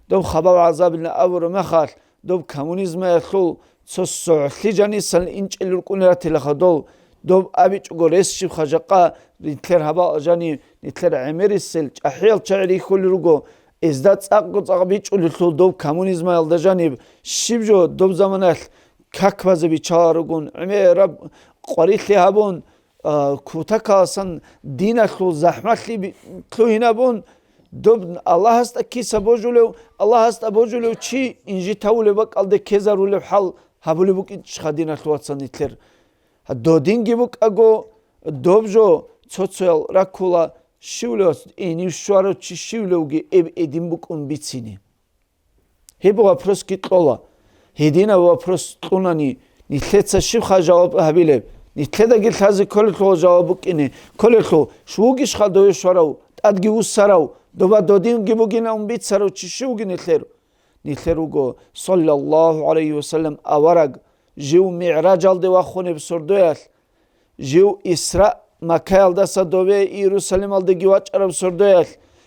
دوب خبر عذاب نه آور مخال دوب کمونیسم خل تصویر جانی سال اینچ الرکونات لخدول دوب آبی چگوریس شیب خجقا نیتلر هوا جانی نیتلر عمری سل احیال چعری خل رگو ازداد ساقط آبی چولخل دوب کمونیسم الد جانب شیب جو دوب زمانه کاک باز بیچارگون عمر قریخی هبون کوتاکاسن دین خو زحمت لی خو هنبون доб Аллах аст киса божулев Аллах аст божулев чи инжи таулева калде кезарулев хал хабулевук чхадина луатсан итлер додингивук аго добжо цоцел ракула шивлос ини шуаро чи шивлевги эдимбук он бицини хебо вопрос китола хедина вопрос тунани нитлеца шивха жаваб хабилев нитледа гилхази колхо жавабук ини колхо шугиш хадоy шарау адги усарау доба додингивугина он бицаро чи шивги нитлеруго саллаллаху алейхи ва саллям авараг жив ми'раж алды ва хунеб сурдоял жив исра Макка алдаса дове Иерусалим алды гивачараб сурдоял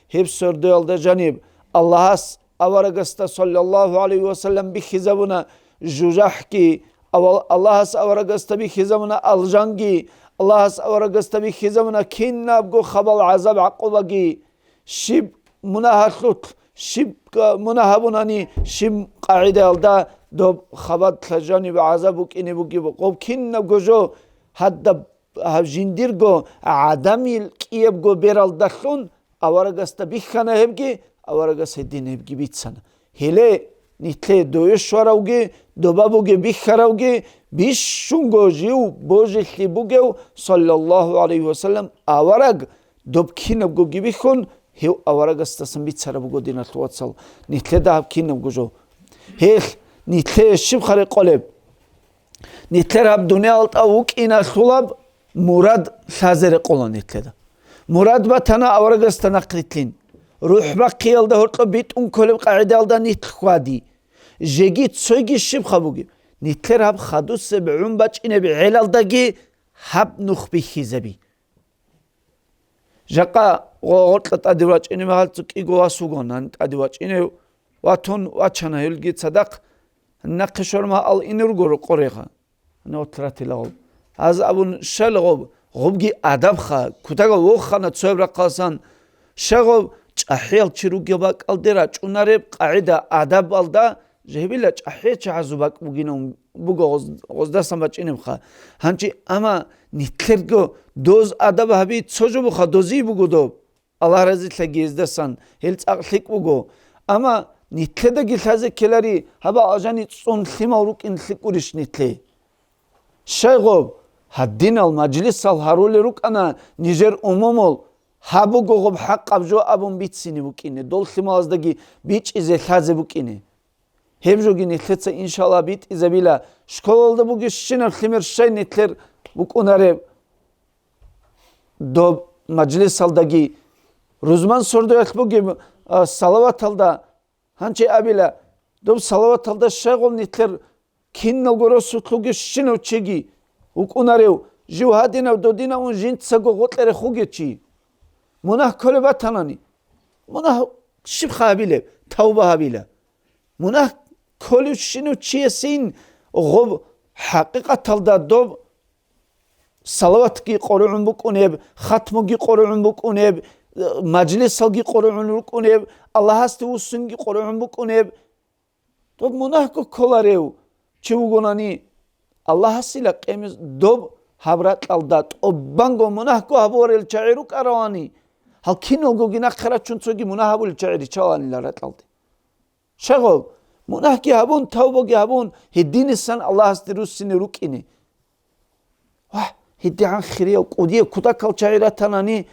хеб сурдоялда жаниб Аллахас аварагаста саллаллаху алейхи ва саллям бихизабуна жужахки Аллахас аварагаста бихизабуна алжанги Аллахас аварагаста бихизабуна киннабго хабал азаб ақубаги шиб мунахатлут шиб мунахабунани шиб қаида алда доб хабат лажани ба азабук инибуги қоб киннабго жо хадда жиндирго адамил киебго бералдахун аварагаста бихана хебги аварагас хедин хебги битсана хеле нитле доешварауги добабуги бихарауги бишунго жиу божихли бугев саллаллаху алейхи ва саллям авараг добкинабго гибихун хев аварагаста самбитсарабуго динатлуатсал нитле даб кинабго жо хел нитле шибхари қолеб нитле раб дуния алта ук инатлулаб Мурад лазере қолан етледі. Мурад батана аварагастана қритлин. Рухба қиялда хұртқа бит ұн көліп қағидалда нитл қуади. Жеги цойги шиб қабуги. Нитлер хаб хаду себ'ун бачине би ғилалдаги хаб нухби хизаби. Жақа ғоғыртлат адивачине мағалцук иго асугонан адивачине ватун вачана юлги цадақ нақшорма ал инургуру қореға. Нотрати лағыл. از ابون شلغب غبگی ادب خا کتاگا وخنا صبر قاسان شغب چحیل چروگی باک الدرا چونارب قاعده ادب الدا جهبیل چحیل چعزوبک بگینم بگو غزدستم بچینم خا هنچی اما نیتلرگو دوز ادب هبی چوجو بخا دوزی بگو دو الله رزی تلگیزدستان هلت اقلیک بگو اما نیتلردگی تازه کلاری هبا آجانی چون خیما روک این خلیکوریش نیتلی شغب حدین المجلس الهرولی رکنا نیجر عمومال هبو گوگب حق ابجو ابون بیت سینی بکنه دل خیمازدگی بیچ ایزه خازه بکنه هبجوگی نتلتse inşallah بیت ایزه بیلا شکولده بگی شینر خیمر شای نتلر بکناره دو مجلس aldagi Ruzman sordu et bugü salavat alda hançe abila do salavat alda şagol nitler kinno goro sutlugi şino çegi ukunareu jihadina dodina un jintsa gogotlere xugeçi munah koleba tanani munah şibxa bile tavba bile munah kolu şino çiyesin gob haqiqat alda do salavat ki qoruun bukuneb khatmu ki qoruun bukuneb majlis salgi qoruun bukuneb Allah hasti usun ki qoruun bukuneb do munah ko kolareu çugunani Allah hasila qemiz dob habrat aldat obango munah ko haborel cha'iru karawani hal kino gogina kharachun sogi munah habul cha'iri chawani larat aldi shago munah ki habun tawbo ki habun hiddin san Allah hastirus sini rukini wah hiddian khiriya qudiya kutakal cha'iratani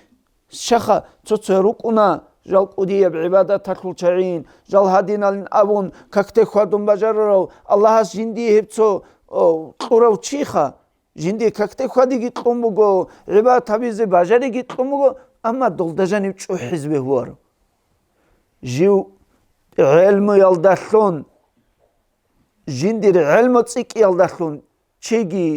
shakha tsotso rukuna jal qudiya ibadat takul cha'in jal hadinal abun kakte khadum bajarro Allah has jindi hepso قرو چیخا جندی ککته خودی گیت قمگو عبا تبیز باجری گیت قمگو اما دلدجانی چو حزب هوارو جیو علم یالداشون جندی علم تسیک یالداشون چیگی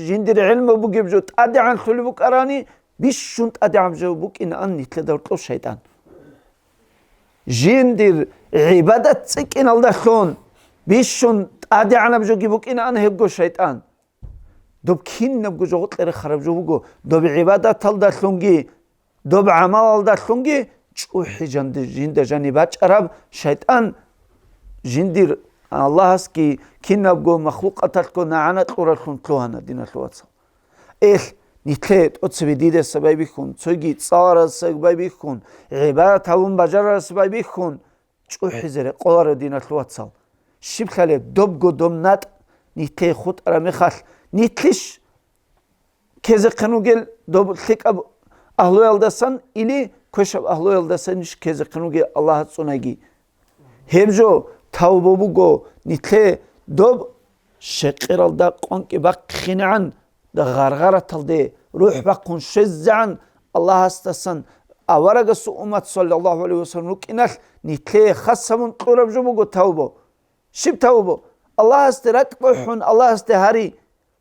جندی علم بگیب جو تادعان خلی بکرانی بیش شونت ادعام جو بک این آن نیتلدار تو شیطان جندی عبادت تسیک یالداشون بیش شونت ادعان بجو گیبک این آن هبگو شیطان دوب کین نبگو جو غطلر خراب جو بگو دوب عبادت یالداشونگی دوب عمل یالداشونگی چو حجند جند جانی بچ عرب شیطان جندیر الله است کی نبگو مخلوقات کو نعنت قرآن تلوهانا دین تلواتس ایل نتلت أتصبي ديد السباي بيخون تسوجي تصار السباي بيخون عبادة هون بجرة السباي بيخون شو حزر قدر دين الواتسال شيب خلي دوب نات نتلي خط رمخال نتلش كذا قنوجل دوب ثق أب أهلو يلدسن إلي كشب أهلو يلدسنش كذا قنوجل الله تصنعي هبجو توبو بوجو نتلي دوب شقير الدا قنك بق خنعن دا غرغرة تلدي روح بقون شزعن الله استسن أورق السؤمات صلى الله عليه وسلم نكنال نتلي خصمون قرب جو بوجو توبو شب توبو الله استرك بحون الله استهاري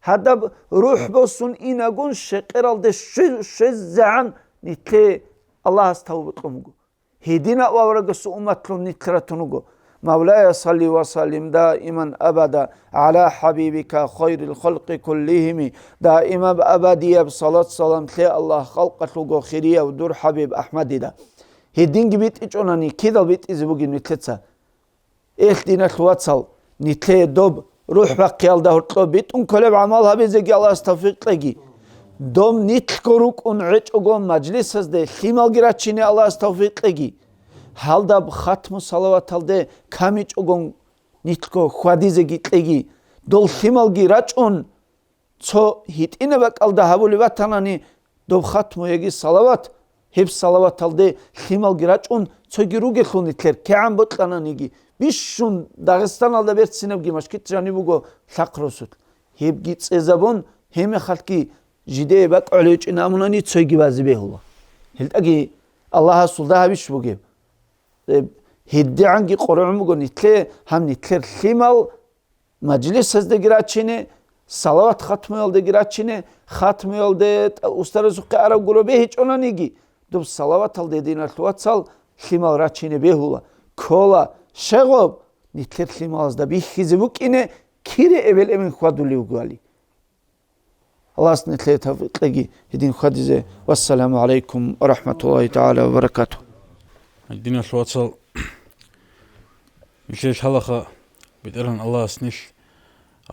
هذا روح بوسون إناقون شقير الدا شزعن نتلي الله استوبو هدينا أورق السؤمات لهم نتلرتنوغو مولاي صلي وسلم دائما أبدا على حبيبك خير الخلق كلهم دائما أبدية بصلاة سلام تلي الله خلق لغو خيرية ودور حبيب أحمد دا هدين بيت إجوناني كذا بيت إزبوغي نتلتسا إيه دينا الواتسال نتلي دوب روح بقيال ده هرطلو بيت كلب عمالها بيزيقي الله استفيق لغي دوم نتلقروك عج أغو مجلس هزده خيمال گراتشيني الله استفيق لغي halda ختم صلوات halde kamiç ogon nitko khwadize gitlegi dol himalgi rachon so hitine bakalda habuli vatanani dob khatmo yegi salavat hep salavat halde himalgi rachon so giruge khunitler keam botlananigi bishun Dagestan alda bertsinev gimaşkit jani bugo laqrosut hep gitsezabon heme khalki jide bak olech namunani tsoygi bazibehullah hiltagi Allah sulda habish buge هدي عنكي قرعم بقول نتلي هم نتلر خيمال مجلس هزده گراتشينه صلوات ختم يلده گراتشينه ختم يلده استر زوقي عرب گروبه هيچ ona nigi دوب صلوات alde dinar tuatsal خيمال راتشينه بهولا كولا شغب نتلر خيمال da bir hizibuk ine kire evvel emin khwaduli ugali Allah snetli tawfiqlegi hedin khadize wassalamu alaykum ve rahmetullahi taala ve berekatuh الدين الواتسال مثل حلقة بترن الله سنيل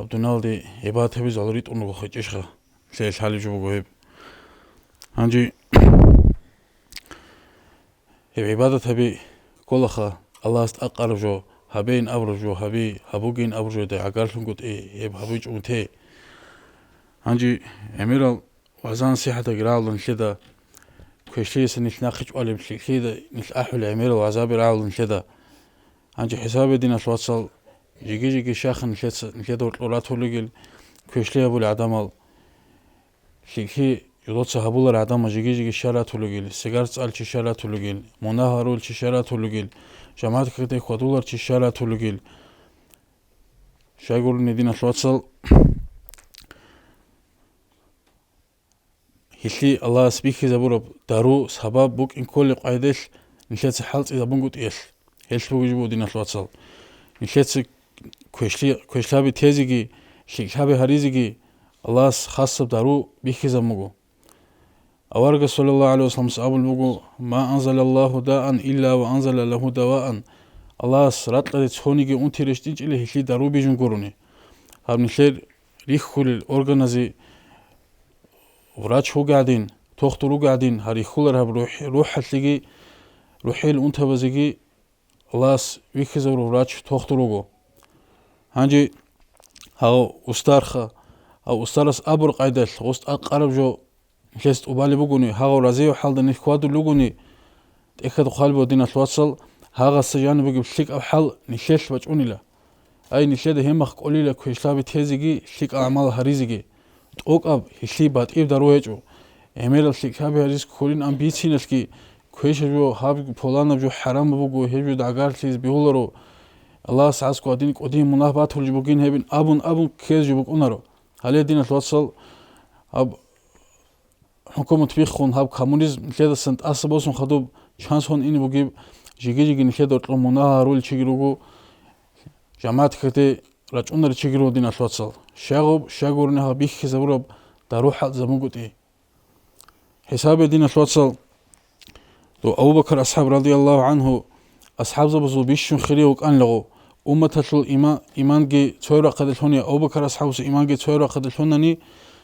عبد النالدي عبادة بيز على ريت أنو خيجشخة مثل حالي جو بقولب هنجي هب عبادة هبي كلها الله استأقرب جو هبين أبرج جو هبي هبوجين أبرج جو ده عقارهم قد إيه هب هبوج أنتي هنجي أميرال وزان صحة جرالن كده كشلي سنيل ناقش ولا بشكل نيل أحول عمير وعذاب العالم كذا عندي حساب دين الواتسال جيجي شاخن نكذا ورطولات هولجل كشلي أبو العدمال شيء يضط سحبول العدم جيجي شارات هولجل سيجارت على شارات هولجل مناهرول شارات هولجل جماعة كده خدولار شارات هولجل شايقول دين الواتسال هلي الله سبيك زبورب دارو سبب بوك إن كل قاعدة نشات حالت إذا بنقول إيش هلش بوجبو دين الواتسال نشات كوشلا بتهزيجي شيخابي هريزيجي الله خاص دارو بيك زمجو أورج صلى الله عليه وسلم أبو المجو ما أنزل الله داء إلا وأنزل له دواء الله سرات لدت هونيجي أنترشتيج إلى هلي دارو بيجون قروني هم نشير ريخ كل الأورجانيزي وراج هو قاعدين توخترو قاعدين هاري خولر هب روح هتلقي روحي الأنت بزيجي الله ويكزور وراج توختروجو هنجي هاو أستارخا أو أستارس أبر قاعدة غست أقرب جو نشست أبالي بقولي هاو رزيو حال دني خوادو لقوني تأكد قلب ودين الوصل هاو السجان بقول شيك أو حال نشيش بتقولي له أي نشيد هم قولي لك كويشلابي تهزيجي شيك أعمال هريزيجي تقوق أب هشلي بات إب درويجو أمير الشيك هابي هريز كولين أم بيتين الكي كويش جو هابي بولانا جو حرام بوجو هجو دعار تيز بيهولرو الله سعاس قادين قديم منافات هول جبوكين هبين أبون كيز جبوك أنارو هالي دين الوصل أب حكومة بيخون هاب كومونيزم كذا سنت أصبوسون خدوب شانس هون إني بجيب جيجي نكذا أطلع مناها رول تشيجروجو جماعة كتير رجعنا لتشيجرو دين الوصل شاغورنها بيخ زبرب دروح زموجت إيه حساب دين الوصل تو أبو بكر أصحاب رضي الله عنه أصحاب زبزو بيشون خيريوك أن لغو أمة الإيمان جي تورا قد الهوني أبو بكر أصحاب إيمان جي تورا قد الهونني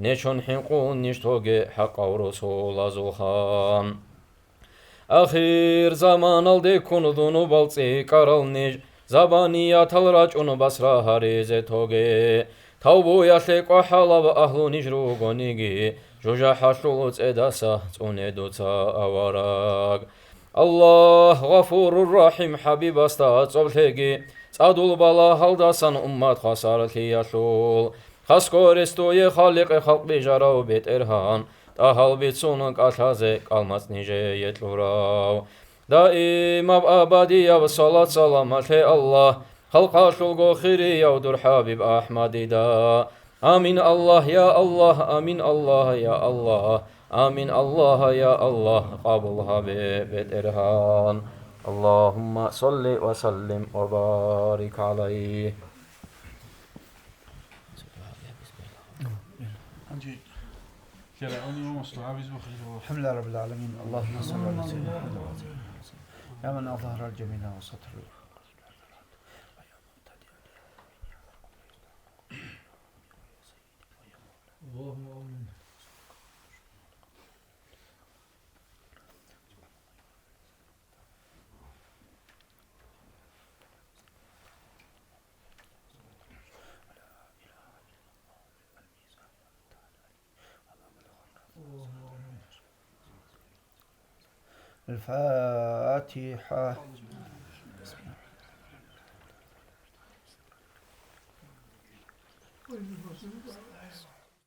نشون حنقون نشتوغي حق ورسول أزوخام أخير زمان الدي كون ذنو بالتي كارل نج زباني تلراج أنو بسرا هريزة توغي توبو يشيك وحالب أهلو نجرو غنيغي جوجا حشلوت إداسا تونيدوتا أوراغ الله غفور الرحيم حبيب استا صبلهگي صادول بالا هالداسان أمت خسارت يشول خسكورستوي خالق خلق بجراو بيت إرهان تاهل بيت سونك أتازي قالمت نيجي يتلوراو دائما بأبدية والصلاة سلامة الله خلق شلغو خيري يودر حبيب أحمد دا آمين الله يا الله آمين الله يا الله آمين الله يا الله قبلها ببيت إرهان اللهم صل وسلم وبارك عليه الحمد لله رب العالمين اللهم صل على سيدنا محمد يا من أظهر الجميل وستر الفاتحة